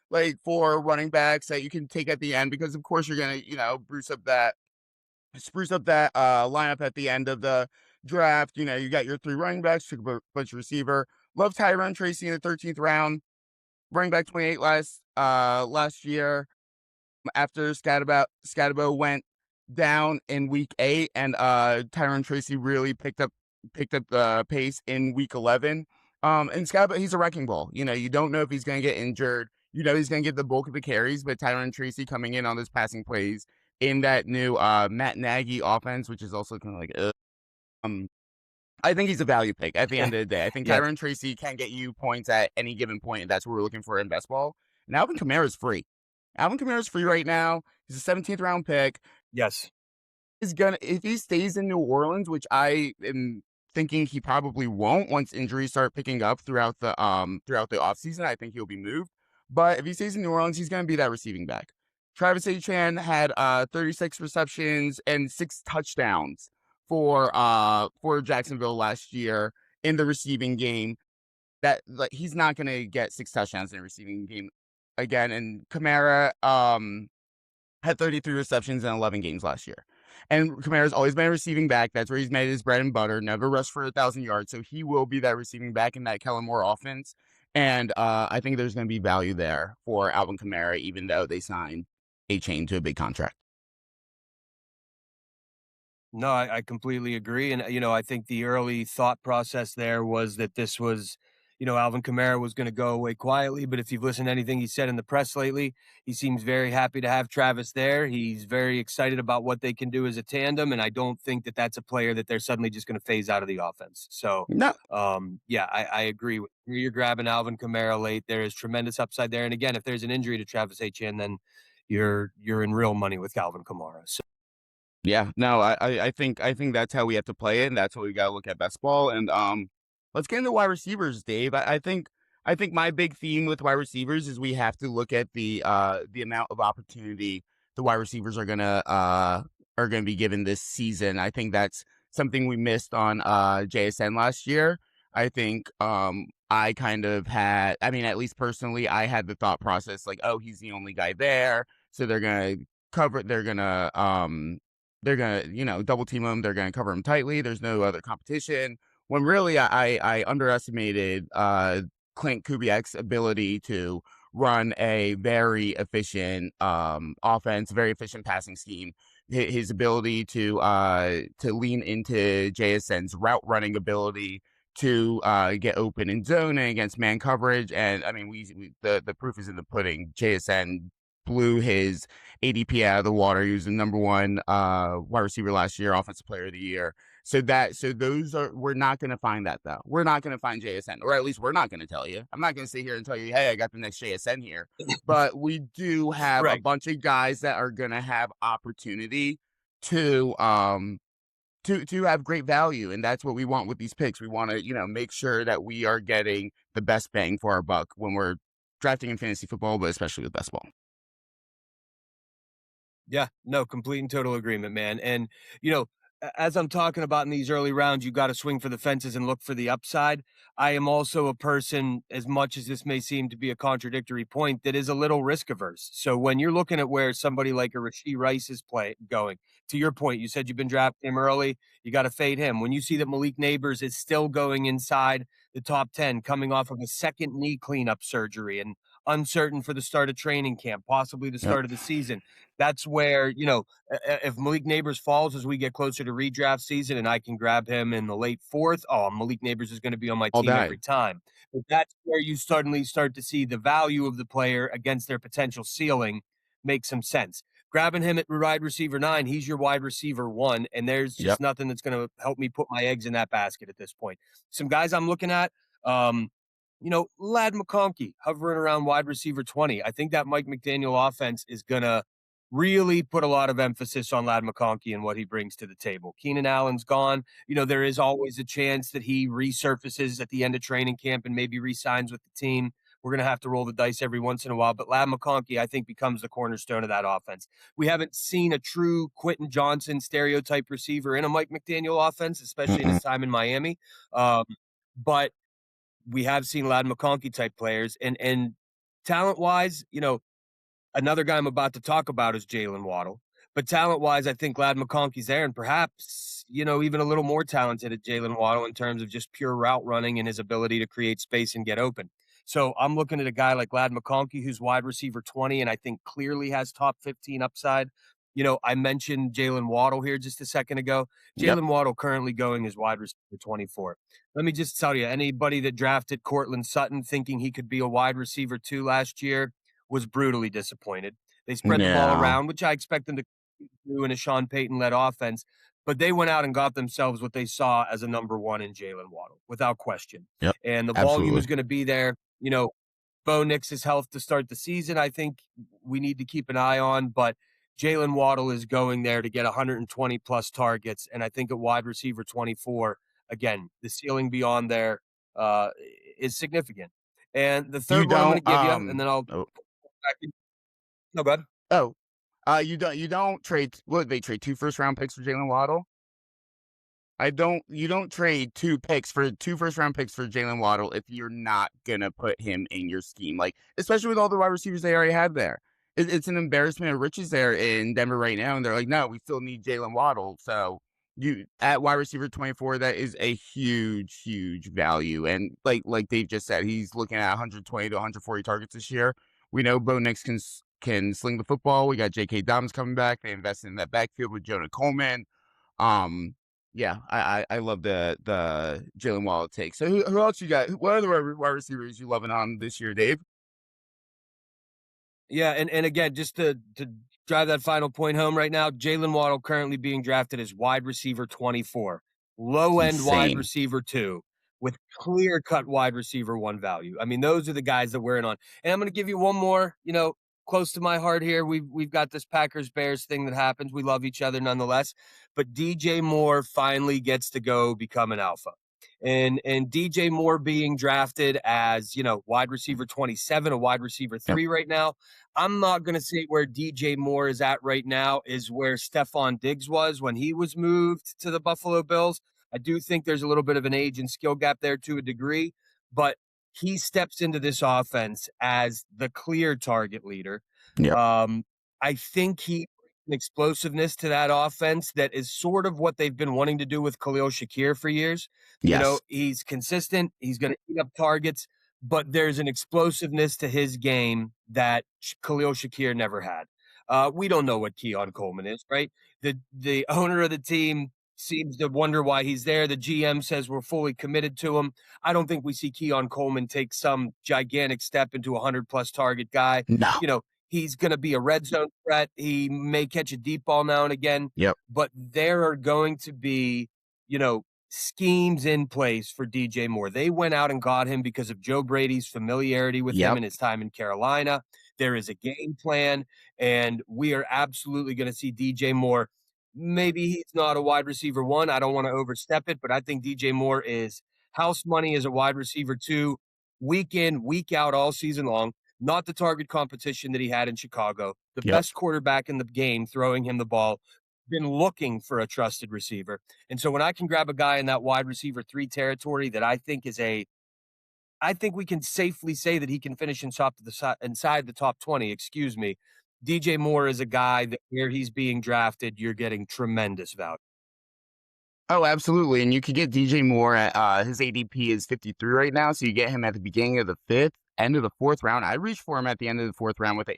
like for running backs that you can take at the end because, of course, you're going to, spruce up that lineup at the end of the draft. You got your 3 running backs, took a bunch of receiver. Love Tyrone Tracy in the 13th round. Running back 28 last year. After Scatabo went down in week 8, and Tyrone Tracy really picked up the pace in week 11. And Scatabo, he's a wrecking ball. You don't know if he's going to get injured. He's going to get the bulk of the carries, but Tyrone Tracy coming in on those passing plays in that new Matt Nagy offense, which is also kind of like, I think he's a value pick at the end of the day. I think Tyrone Tracy can get you points at any given point, and that's what we're looking for in best ball. And Alvin Kamara's free. Alvin Kamara's free right now. He's a 17th round pick. Yes. If he stays in New Orleans, which I am thinking he probably won't once injuries start picking up throughout the offseason, I think he'll be moved. But if he stays in New Orleans, he's going to be that receiving back. Travis Etienne had 36 receptions and 6 touchdowns for Jacksonville last year in the receiving game. That he's not going to get 6 touchdowns in a receiving game again. And Kamara had 33 receptions in 11 games last year. And Kamara's always been a receiving back. That's where he's made his bread and butter. Never rushed for 1,000 yards. So he will be that receiving back in that Kellen Moore offense. And I think there's going to be value there for Alvin Kamara, even though they signed A-Chain to a big contract. No, I completely agree. And, I think the early thought process there was that this was, Alvin Kamara was going to go away quietly. But if you've listened to anything he said in the press lately, he seems very happy to have Travis there. He's very excited about what they can do as a tandem. And I don't think that that's a player that they're suddenly just going to phase out of the offense. So, No. yeah, I agree with you. You're grabbing Alvin Kamara late. There is tremendous upside there. And again, if there's an injury to Travis Etienne, then you're in real money with Calvin Kamara. So, Yeah, no, I think that's how we have to play it, and that's what we gotta look at best ball. And let's get into wide receivers, Dave. I think my big theme with wide receivers is we have to look at the amount of opportunity the wide receivers are gonna be given this season. I think that's something we missed on JSN last year. I think I kind of had, I mean, at least personally, I had the thought process like, oh, he's the only guy there, so they're gonna cover, they're gonna double team him. They're gonna cover him tightly. There's no other competition. When really, I underestimated Clint Kubiak's ability to run a very efficient offense, very efficient passing scheme. His ability to lean into JSN's route running ability to get open in zone and against man coverage. And I mean, the proof is in the pudding. JSN blew his ADP out of the water. He was the number one wide receiver last year, offensive player of the year. So we're not going to find that though. We're not going to find JSN, or at least we're not going to tell you. I'm not going to sit here and tell you, hey, I got the next JSN here. But we do have a right. bunch of guys that are going to have opportunity to have great value, and that's what we want with these picks. We want to make sure that we are getting the best bang for our buck when we're drafting in fantasy football, but especially with best ball. Yeah, no, complete and total agreement, man. And, as I'm talking about in these early rounds, you got to swing for the fences and look for the upside. I am also a person, as much as this may seem to be a contradictory point, that is a little risk averse. So when you're looking at where somebody like a Rashee Rice is going, to your point, you said you've been drafting him early. You got to fade him. When you see that Malik Neighbors is still going inside the top 10, coming off of a second knee cleanup surgery and uncertain for the start of training camp, possibly the Yep. start of the season. That's where, if Malik Neighbors falls as we get closer to redraft season and I can grab him in the late fourth, oh, Malik Neighbors is going to be on my All team day. every time. But that's where you suddenly start to see the value of the player against their potential ceiling make some sense. Grabbing him at wide receiver 9, he's your wide receiver 1, and there's Yep. just nothing that's going to help me put my eggs in that basket at this point. Some guys I'm looking at, um, Lad McConkey hovering around wide receiver 20. I think that Mike McDaniel offense is going to really put a lot of emphasis on Lad McConkey and what he brings to the table. Keenan Allen's gone. There is always a chance that he resurfaces at the end of training camp and maybe re-signs with the team. We're going to have to roll the dice every once in a while. But Lad McConkey, I think, becomes the cornerstone of that offense. We haven't seen a true Quentin Johnson stereotype receiver in a Mike McDaniel offense, especially in his time in Miami. But we have seen Lad McConkey type players. And talent-wise, another guy I'm about to talk about is Jalen Waddle. But talent-wise, I think Lad McConkey's there, and perhaps, even a little more talented at Jalen Waddle in terms of just pure route running and his ability to create space and get open. So I'm looking at a guy like Lad McConkey, who's wide receiver 20, and I think clearly has top 15 upside. I mentioned Jalen Waddle here just a second ago. Yep. Jalen Waddle currently going as wide receiver 24. Let me just tell you, anybody that drafted Cortland Sutton thinking he could be a wide receiver 2 last year was brutally disappointed. They spread the ball Yeah. around, which I expect them to do in a Sean Payton-led offense, but they went out and got themselves what they saw as a number 1 in Jalen Waddle, without question. Yep. And the volume Absolutely. is going to be there. Bo Nix's health to start the season, I think we need to keep an eye on, but Jalen Waddle is going there to get 120 plus targets. And I think at wide receiver 24, again, the ceiling beyond there is significant. And the You third one I'm going don't to give you, and then I'll oh, back in. No, go ahead. oh you don't trade, what, they trade 2 first-round picks for Jalen Waddle? You don't trade 2 first-round picks for Jalen Waddle if you're not gonna put him in your scheme, like, especially with all the wide receivers they already had there. It's an embarrassment of riches there in Denver right now, and they're like, no, we still need Jalen Waddle. So you at wide receiver 24, that is a huge, huge value. And like Dave just said, he's looking at 120 to 140 targets this year. We know Bo Nix can sling the football. We got J.K. Dobbins coming back. They invested in that backfield with Jonah Coleman. Yeah, I love the Jalen Waddle take. So who else you got? What other wide receivers you loving on this year, Dave? Yeah, and again, just to drive that final point home right now, Jalen Waddle currently being drafted as wide receiver 24, low It's end wide insane. receiver 2, with clear cut wide receiver 1 value. I mean, those are the guys that we're in on. And I'm going to give you one more, close to my heart here. We've got this Packers Bears thing that happens. We love each other nonetheless, but DJ Moore finally gets to go become an alpha. And DJ Moore being drafted as, wide receiver 27, a wide receiver Yep. 3 right now. I'm not going to say where DJ Moore is at right now is where Stephon Diggs was when he was moved to the Buffalo Bills. I do think there's a little bit of an age and skill gap there to a degree, but he steps into this offense as the clear target leader. Yep. I think he brings an explosiveness to that offense that is sort of what they've been wanting to do with Khalil Shakir for years. Yes. He's consistent. He's going to eat up targets, but there's an explosiveness to his game that Khalil Shakir never had. We don't know what Keon Coleman is, right? The owner of the team seems to wonder why he's there. The GM says we're fully committed to him. I don't think we see Keon Coleman take some gigantic step into a 100-plus target guy. No. He's going to be a red zone threat. He may catch a deep ball now and again. Yep. But there are going to be, schemes in place for DJ Moore. They went out and got him because of Joe Brady's familiarity with him and his time in Carolina. There is a game plan, and we are absolutely going to see DJ Moore. Maybe he's not a wide receiver 1. I don't want to overstep it, but I think DJ Moore is house money as a wide receiver 2, week in, week out, all season long. Not the target competition that he had in Chicago. The best quarterback in the game throwing him the ball. Been looking for a trusted receiver. And so when I can grab a guy in that wide receiver 3 territory that I think we can safely say that he can finish inside the top 20, DJ Moore is a guy that where he's being drafted, you're getting tremendous value. Oh, absolutely. And you could get DJ Moore at his ADP is 53 right now. So you get him at the beginning of the 5th, end of the 4th round. I reached for him at the end of the 4th round with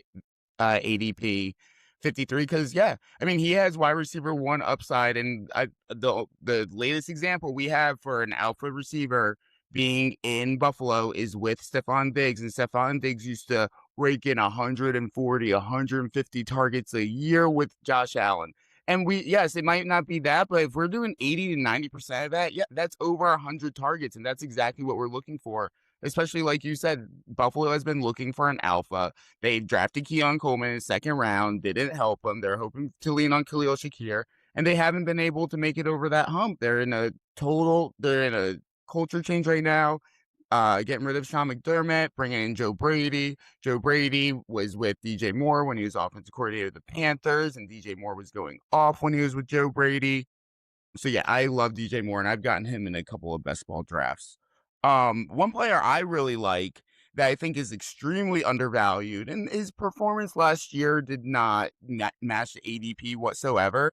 ADP 53 because he has wide receiver 1 upside, and the latest example we have for an alpha receiver being in Buffalo is with Stephon Diggs, and Stephon Diggs used to rake in 140, 150 targets a year with Josh Allen. And it might not be that, but if we're doing 80 to 90% of that, that's over 100 targets, and that's exactly what we're looking for. Especially like you said, Buffalo has been looking for an alpha. They drafted Keon Coleman in the 2nd round. Didn't help them. They're hoping to lean on Khalil Shakir, and they haven't been able to make it over that hump. They're in a culture change right now. Getting rid of Sean McDermott, bringing in Joe Brady. Joe Brady was with DJ Moore when he was offensive coordinator of the Panthers, and DJ Moore was going off when he was with Joe Brady. So I love DJ Moore, and I've gotten him in a couple of best ball drafts. One player I really like that I think is extremely undervalued, and his performance last year did not match the ADP whatsoever,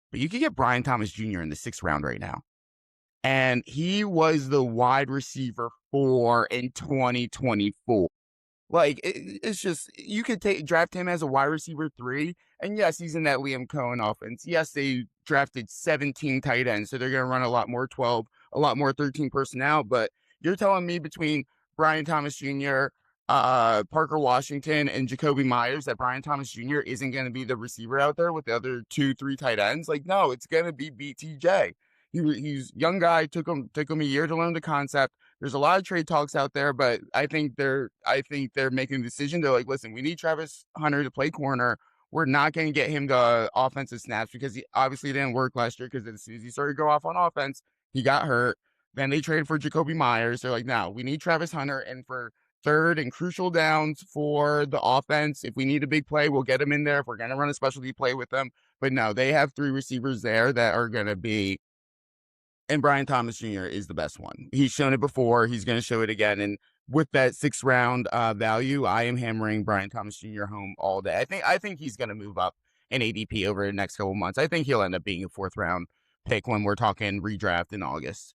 but you could get Brian Thomas Jr. in the 6th round right now. And he was the wide receiver 4 in 2024. Like, it's just, you could draft him as a wide receiver 3, and yes, he's in that Liam Cohen offense. Yes, they drafted 17 tight ends, so they're going to run a lot more 12, a lot more 13 personnel, but you're telling me between Brian Thomas Jr., Parker Washington, and Jacoby Myers that Brian Thomas Jr. isn't going to be the receiver out there with the other 2-3 tight ends? Like, no, it's going to be BTJ. He's a young guy, took him a year to learn the concept. There's a lot of trade talks out there, but I think they're making a decision. They're like, listen, we need Travis Hunter to play corner. We're not going to get him the offensive snaps because he obviously didn't work last year, because as soon as he started to go off on offense, he got hurt. Then they traded for Jacoby Myers. They're like, no, we need Travis Hunter, and for 3rd and crucial downs for the offense, if we need a big play, we'll get him in there if we're going to run a specialty play with them. But no, they have 3 receivers there that are going to be, and Brian Thomas Jr. is the best one. He's shown it before. He's going to show it again. And with that 6th round value, I am hammering Brian Thomas Jr. home all day. I think he's going to move up in ADP over the next couple of months. I think he'll end up being a 4th round pick when we're talking redraft in August.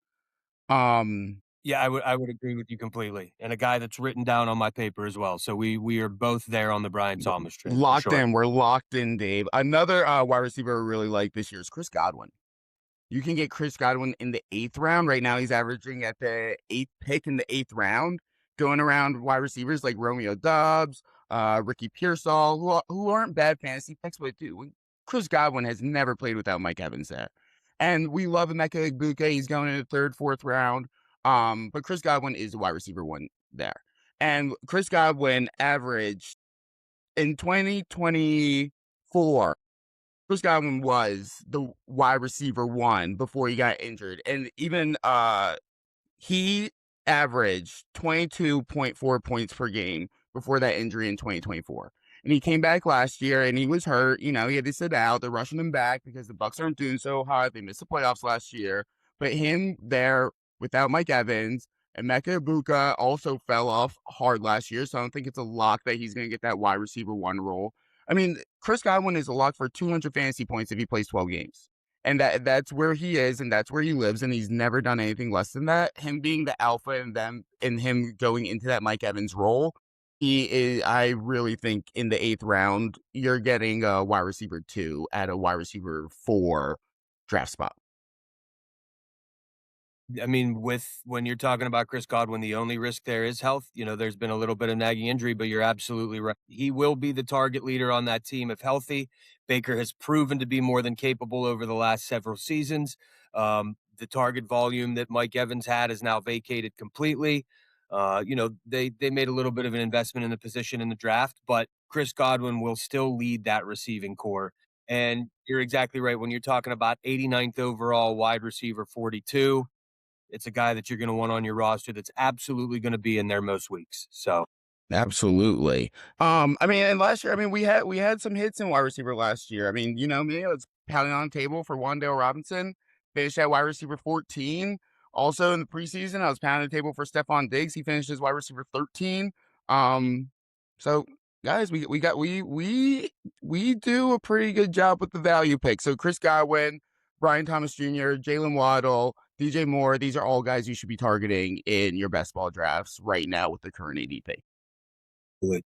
Yeah, I would agree with you completely, and a guy that's written down on my paper as well. So we are both there on the Brian Thomas train. Locked in. We're locked in, Dave. Another wide receiver I really like this year is Chris Godwin. You can get Chris Godwin in the 8th round. Right now, he's averaging at the 8th pick in the 8th round, going around wide receivers like Romeo Doubs, Ricky Pearsall, who aren't bad fantasy picks, but dude, Chris Godwin has never played without Mike Evans there. And we love Emeka Egbuka. He's going in the 3rd, 4th round. But Chris Godwin is the wide receiver one there. And Chris Godwin averaged in 2024. Chris Godwin was the wide receiver one before he got injured. And even he averaged 22.4 points per game before that injury in 2024. And he came back last year and he was hurt. You know, he had to sit out. They're rushing him back because the Bucs aren't doing so hot. They missed the playoffs last year. But him there without Mike Evans, and Emeka Egbuka also fell off hard last year. So I don't think it's a lock that he's going to get that wide receiver one role. I mean, Chris Godwin is a lock for 200 fantasy points if he plays 12 games. And that's where he is, and that's where he lives, and he's never done anything less than that. Him being the alpha and him going into that Mike Evans role, he is. I really think in the 8th round, you're getting a wide receiver 2 at a wide receiver 4 draft spot. I mean, when you're talking about Chris Godwin, the only risk there is health. You know, there's been a little bit of nagging injury, but you're absolutely right. He will be the target leader on that team if healthy. Baker has proven to be more than capable over the last several seasons. The target volume that Mike Evans had is now vacated completely. You know, they made a little bit of an investment in the position in the draft, but Chris Godwin will still lead that receiving core. And you're exactly right. When you're talking about 89th overall wide receiver 42, it's a guy that you're going to want on your roster that's absolutely going to be in there most weeks. So Absolutely. I mean, and last year, I mean, we had some hits in wide receiver last year. I mean, you know me, I was pounding on the table for Wan'Dale Robinson, finished at wide receiver 14. Also in the preseason, I was pounding the table for Stephon Diggs. He finished as wide receiver 13. So guys, we do a pretty good job with the value pick. So Chris Godwin, Brian Thomas Jr., Jalen Waddle, DJ Moore, these are all guys you should be targeting in your best ball drafts right now with the current ADP. good.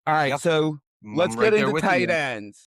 All right, Yep. so let's I'm right get there into with you, tight man. ends.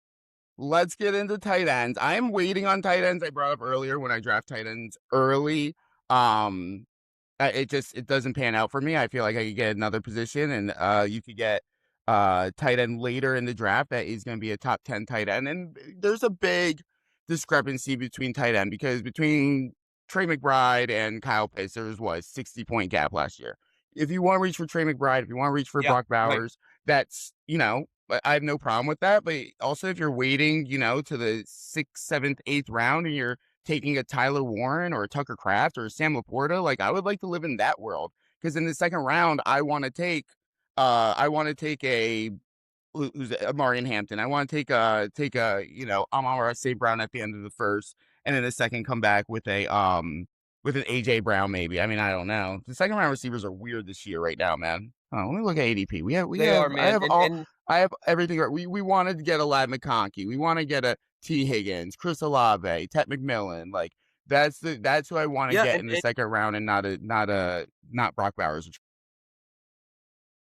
Let's get into tight ends. I am waiting on tight ends. I brought up earlier when I draft tight ends early. It doesn't pan out for me. I feel like I could get another position, and you could get tight end later in the draft that is going to be a top 10 tight end. And there's a big discrepancy between tight end because between Trey McBride and Kyle Pitts, there was what, a 60-point gap last year. If you want to reach for Trey McBride, if you want to reach for Yeah, Brock right. Bowers, that's, you know, I have no problem with that. But also, if you're waiting, you know, to the 6th, 7th, 8th round and you're taking a Tyler Warren or a Tucker Kraft or a Sam Laporta, like I would like to live in that world. Because in the 2nd round, I want to take a who's Marion Hampton. I want to take a you know, Amon-Ra St. Brown at the end of the 1st, and then the 2nd come back with with an AJ Brown maybe. I mean, I don't know. The 2nd round receivers are weird this year right now, man. Let me look at ADP. They are, man. I have everything. We wanted to get a Lad McConkey. We want to get a T Higgins, Chris Olave, Ted McMillan. Like that's who I want to Yeah, get in the 2nd round, and not Brock Bowers.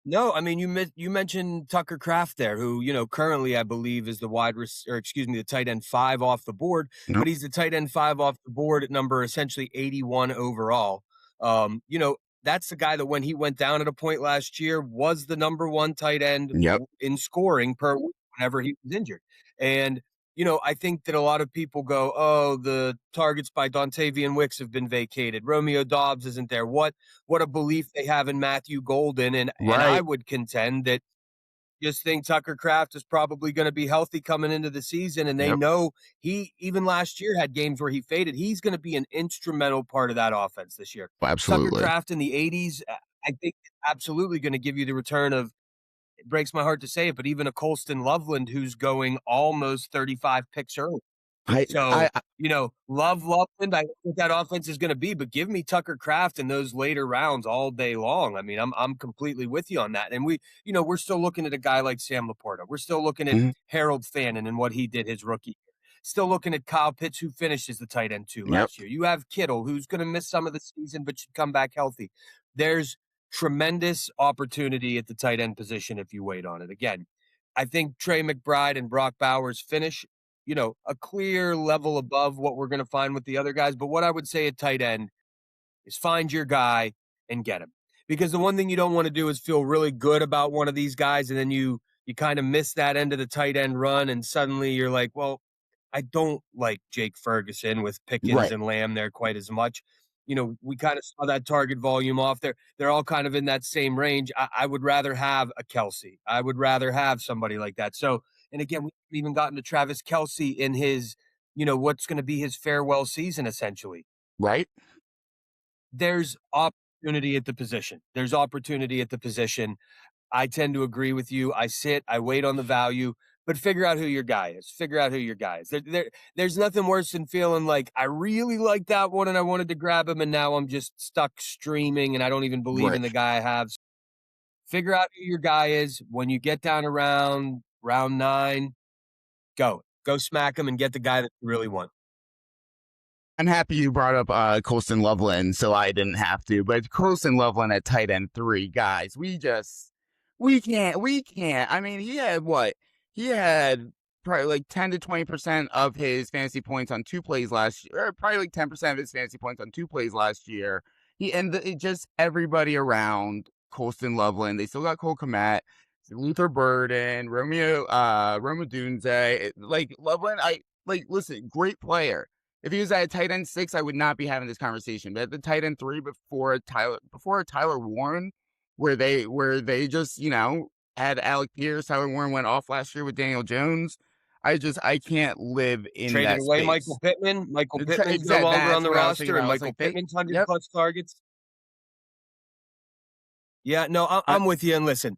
no, I mean you mentioned Tucker Kraft there, who currently I believe is the the tight end 5 off the board, Nope. but he's the tight end 5 off the board at number essentially 81 overall. That's the guy that when he went down at a point last year was the number 1 tight end Yep. in scoring per week whenever he was injured, and I think that a lot of people go, oh, the targets by Dontavian Wicks have been vacated. Romeo Doubs isn't there. What a belief they have in Matthew Golden. And I Right. would contend that just think Tucker Kraft is probably going to be healthy coming into the season. And they Yep. know he, even last year, had games where he faded. He's going to be an instrumental part of that offense this year. Tucker Absolutely. Kraft in the 80s, I think absolutely going to give you the return of, it breaks my heart to say it, but even a Colston Loveland who's going almost 35 picks early. So, love Loveland. I know what that offense is going to be, but give me Tucker Kraft in those later rounds all day long. I mean, I'm completely with you on that. And we're still looking at a guy like Sam Laporta. We're still looking at Mhm. Harold Fannin and what he did his rookie year. Still looking at Kyle Pitts, who finished as the tight end 2 Yep. last year. You have Kittle, who's going to miss some of the season, but should come back healthy. There's tremendous opportunity at the tight end position if you wait on it. Again, I think Trey McBride and Brock Bowers finish a clear level above what we're going to find with the other guys. But what I would say at tight end is find your guy and get him. Because the one thing you don't want to do is feel really good about one of these guys, and then you kind of miss that end of the tight end run, and suddenly you're like, well, I don't like Jake Ferguson with Pickens Right. and Lamb there quite as much. We kind of saw that target volume off there. They're all kind of in that same range. I would rather have a Kelsey. I would rather have somebody like that. So, and again, we haven't even gotten to Travis Kelsey in his, what's going to be his farewell season, essentially. Right. There's opportunity at the position. There's opportunity at the position. I tend to agree with you. I wait on the value, but figure out who your guy is. There's nothing worse than feeling like I really like that one and I wanted to grab him, and now I'm just stuck streaming and I don't even believe in the guy I have. Figure out who your guy is. When you get down around round 9, go smack him and get the guy that you really want. I'm happy you brought up Colston Loveland, so I didn't have to. But Colston Loveland at tight end 3, guys, we can't. I mean, he had what? He had probably like 10 to 20% of his fantasy points on 2 plays last year, or probably like 10% of his fantasy points on 2 plays last year. Just everybody around Colston Loveland. They still got Cole Kmet, Luther Burden, Roma Dunze. Like Loveland, listen, great player. If he was at tight end 6, I would not be having this conversation. But at the tight end 3 before a Tyler Warren, where they just, had Alec Pierce, Tyler Warren went off last year with Daniel Jones. I can't live in Traded that away space. Michael Pittman. Michael Pittman's no longer on the roster, and Michael Pittman's 100 plus targets. Yeah, no, I'm with you. And listen,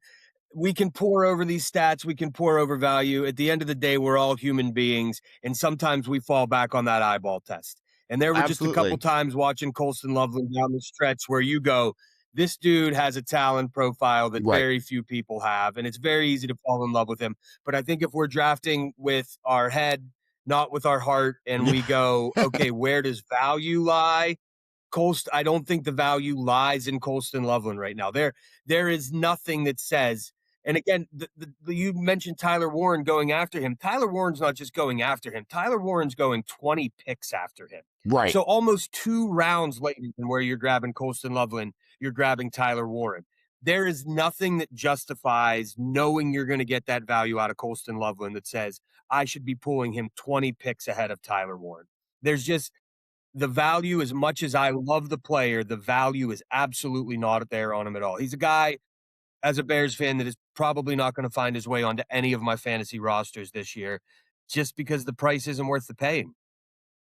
we can pour over these stats. We can pour over value. At the end of the day, we're all human beings. And sometimes we fall back on that eyeball test. And there were just a couple times watching Colston Loveland down the stretch where you go, this dude has a talent profile that very few people have. And it's very easy to fall in love with him. But I think if we're drafting with our head, not with our heart, and we go, okay, where does value lie? I don't think the value lies in Colston Loveland right now. There is nothing that says. And again, you mentioned Tyler Warren going after him. Tyler Warren's not just going after him. Tyler Warren's going 20 picks after him. Right. So almost 2 rounds later than where you're grabbing Colston Loveland, you're grabbing Tyler Warren. There is nothing that justifies knowing you're going to get that value out of Colston Loveland that says, I should be pulling him 20 picks ahead of Tyler Warren. There's just the value, as much as I love the player, the value is absolutely not there on him at all. He's a guy, as a Bears fan, that is probably not going to find his way onto any of my fantasy rosters this year just because the price isn't worth the paying.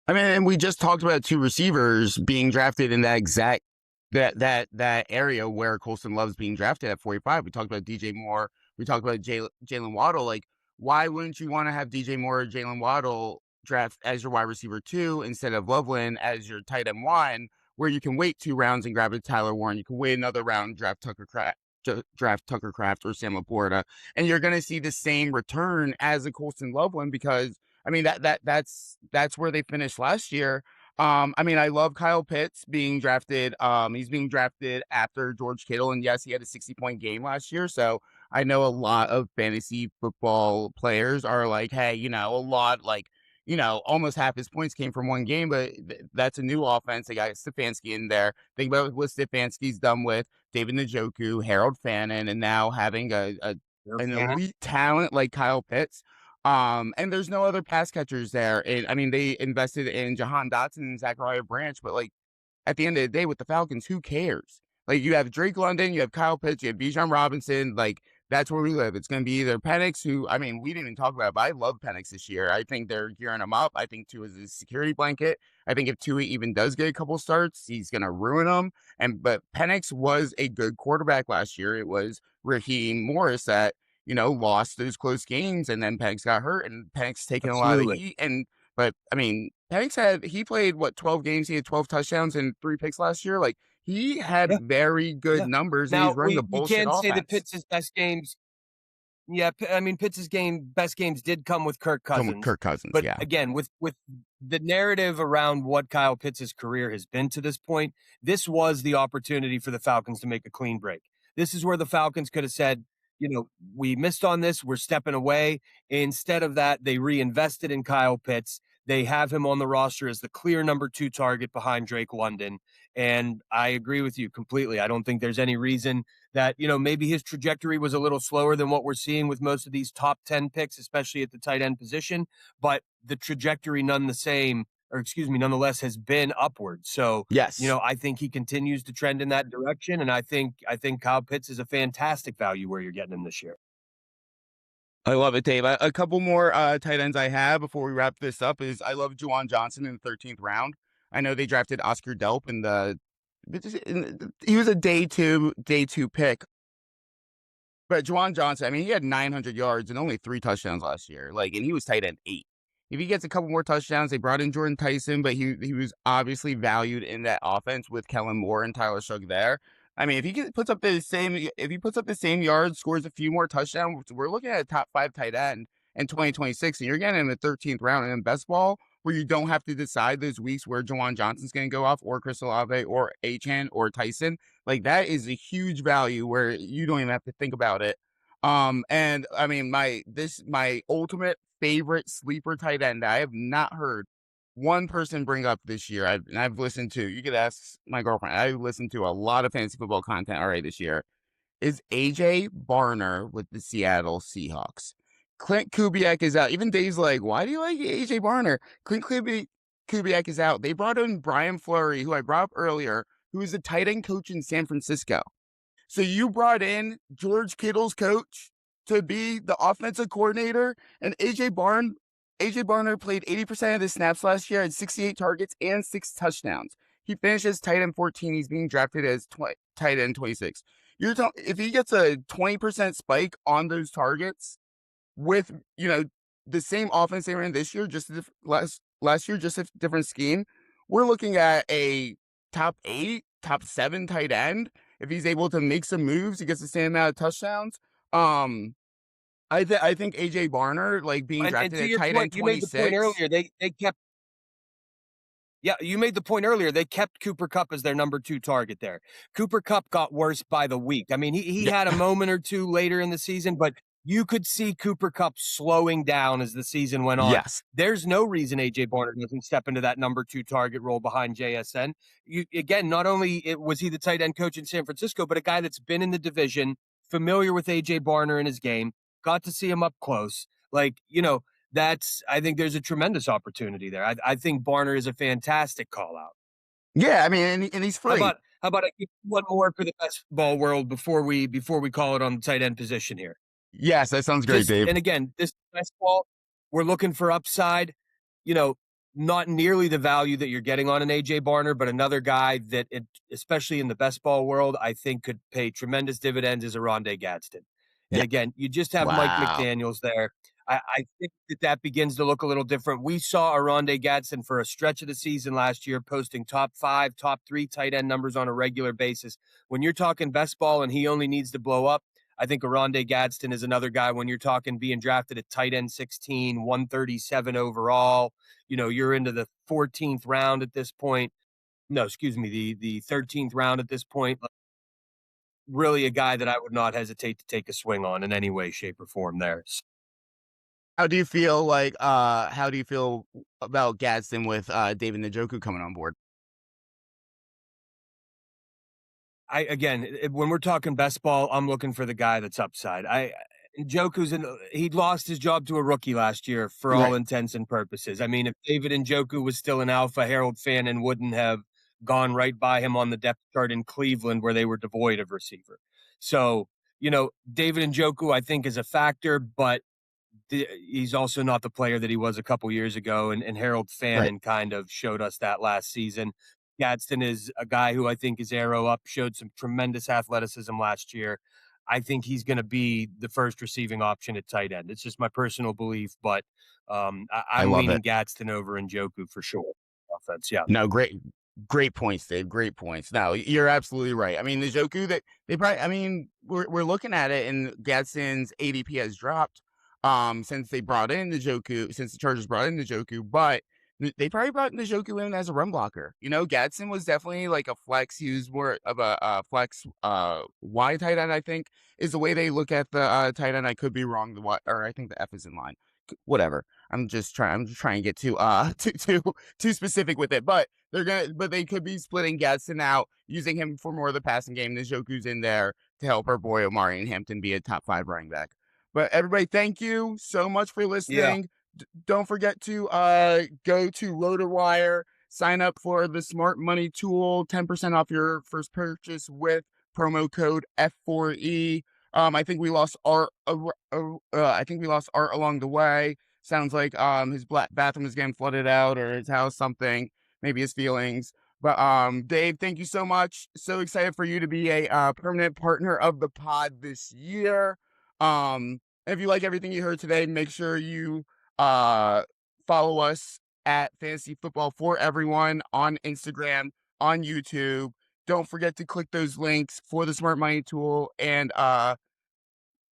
I mean, and we just talked about 2 receivers being drafted in that exact that area where Colston Love's being drafted at 45. We talked about DJ Moore. We talked about Jalen Waddle. Like, why wouldn't you want to have DJ Moore or Jalen Waddle draft as your wide receiver 2 instead of Loveland as your tight end 1, where you can wait 2 rounds and grab a Tyler Warren? You can wait another round, draft Tucker Kraft or Sam Laporta, and you're going to see the same return as a Colston Loveland, because I mean that's where they finished last year. I mean, I love Kyle Pitts being drafted. He's being drafted after George Kittle, and yes, he had a 60-point game last year. So I know a lot of fantasy football players are like, hey, a lot like, almost half his points came from one game, but that's a new offense. They got Stefanski in there. Think about what Stefanski's done with David Njoku, Harold Fannin, and now having an elite talent like Kyle Pitts. And there's no other pass catchers there. And I mean, they invested in Jahan Dotson and Zachariah Branch, but like at the end of the day with the Falcons, who cares? Like, you have Drake London, you have Kyle Pitts, you have Bijan Robinson. Like, that's where we live. It's going to be either Penix, who, I mean, we didn't even talk about it, but I love Penix this year. I think they're gearing him up. I think Tua is a security blanket. I think if Tua even does get a couple starts, he's going to ruin them. But Penix was a good quarterback last year. It was Raheem Morris that, lost those close games, and then Penix got hurt, and Penix taking a lot of heat. But I mean, he played 12 games. He had 12 touchdowns and 3 picks last year. Like, he had very good numbers, and he's running the bullshit offense. You can't say that Pitts' best games. Yeah, I mean, Pitts' best games did come with Kirk Cousins. But again, with the narrative around what Kyle Pitts' career has been to this point, this was the opportunity for the Falcons to make a clean break. This is where the Falcons could have said, we missed on this. We're stepping away. Instead of that, they reinvested in Kyle Pitts. They have him on the roster as the clear number 2 target behind Drake London. And I agree with you completely. I don't think there's any reason that, maybe his trajectory was a little slower than what we're seeing with most of these top 10 picks, especially at the tight end position. But the trajectory nonetheless has been upward. So, Yes. I think he continues to trend in that direction. And I think Kyle Pitts is a fantastic value where you're getting him this year. I love it, Dave. A couple more tight ends I have before we wrap this up is I love Juwan Johnson in the 13th round. I know they drafted Oscar Delp he was a day two pick. But Juwan Johnson, I mean, he had 900 yards and only 3 touchdowns last year. And he was tight end 8. If he gets a couple more touchdowns, they brought in Jordan Tyson, but he was obviously valued in that offense with Kellen Moore and Tyler Shough there. I mean, if he puts up the same yards, scores a few more touchdowns, we're looking at a top 5 tight end in 2026, and you're getting in the 13th round. And in best ball, where you don't have to decide those weeks where Juwan Johnson's going to go off, or Chris Olave, or Achane, or Tyson, that is a huge value where you don't even have to think about it. And I mean, my ultimate favorite sleeper tight end I have not heard one person bring up this year. I've listened to, you could ask my girlfriend, I've listened to a lot of fantasy football content already this year, is AJ Barner with the Seattle Seahawks. Clint Kubiak is out. Even Dave's like, why do you like AJ Barner? Clint Kubiak is out. They brought in Brian Fleury, who I brought up earlier, who is a tight end coach in San Francisco. So you brought in George Kittle's coach to be the offensive coordinator, and AJ Barner played 80% of the snaps last year, had 68 targets and 6 touchdowns. He finished as tight end 14. He's being drafted as tight end 26. If he gets a 20% spike on those targets with, the same offense they ran this year, just last year, just a different scheme, we're looking at a top 8, top 7 tight end. If he's able to make some moves, he gets the same amount of touchdowns. I think AJ Barner, being drafted at tight end 26. You made the point earlier. They kept. Yeah, you made the point earlier. They kept Cooper Kupp as their number 2 target there. Cooper Kupp got worse by the week. I mean, he had a moment or two later in the season, but you could see Cooper Kupp slowing down as the season went on. Yes. There's no reason AJ Barner doesn't step into that number 2 target role behind JSN. Not only was he the tight end coach in San Francisco, but a guy that's been in the division, familiar with AJ Barner in his game, got to see him up close. I think there's a tremendous opportunity there. I think Barner is a fantastic call out. Yeah, I mean, and he's free. How about I give one more for the best ball world before we call it on the tight end position here? Yes, that sounds great, Dave. And again, this best ball, we're looking for upside. Not nearly the value that you're getting on an AJ Barner, but another guy that, especially in the best ball world, I think could pay tremendous dividends is Oronde Gadsden. And again, you just have Mike McDaniels there. I think that begins to look a little different. We saw Oronde Gadsden for a stretch of the season last year, posting top 5, top 3 tight end numbers on a regular basis. When you're talking best ball and he only needs to blow up, I think Oronde Gadsden is another guy when you're talking being drafted at tight end 16, 137 overall. You're into the 14th round at this point. No, excuse me, the 13th round at this point. Really a guy that I would not hesitate to take a swing on in any way, shape, or form there. How do you feel about Gadsden with David Njoku coming on board? When we're talking best ball, I'm looking for the guy that's upside. He lost his job to a rookie last year for all intents and purposes. I mean, if David Njoku was still an alpha, Harold Fannin wouldn't have gone right by him on the depth chart in Cleveland where they were devoid of receiver. So, David Njoku, I think, is a factor, but he's also not the player that he was a couple years ago. And Harold Fannin kind of showed us that last season. Gadsden is a guy who I think is arrow up, showed some tremendous athleticism last year. I think he's going to be the first receiving option at tight end. It's just my personal belief, but I'm leaning Gadsden over Njoku for sure. Offense, yeah. No, great points, Dave. Great points. No, you're absolutely right. I mean, Njoku, we're looking at it, and Gadsden's ADP has dropped since the Chargers brought in Njoku, but They probably brought Njoku in as a run blocker. You know, Gadsden was definitely like a flex. He was more of a flex wide tight end, I think, is the way they look at the tight end. I could be wrong. Or I think the F is in line. Whatever. I'm just trying to get too specific with it. But they could be splitting Gadsden out, using him for more of the passing game. Njoku's in there to help our boy Omari and Hampton be a top 5 running back. But everybody, thank you so much for listening. Don't forget to go to RotoWire, sign up for the Smart Money tool, 10% off your first purchase with promo code F4E. I think we lost Art. I think we lost Art along the way. Sounds like his bathroom is getting flooded out, or his house, something. Maybe his feelings. But Dave, thank you so much. So excited for you to be a permanent partner of the pod this year. If you like everything you heard today, make sure you follow us at Fantasy Football for Everyone on Instagram, on YouTube. Don't forget to click those links for the Smart Money tool, and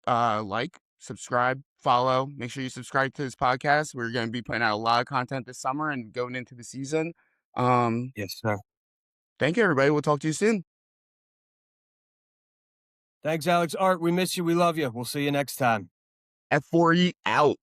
like, subscribe, follow. Make sure you subscribe to this podcast. We're going to be putting out a lot of content this summer and going into the season. Yes, sir. Thank you, everybody. We'll talk to you soon. Thanks, Alex. Art, we miss you. We love you. We'll see you next time. F4E out.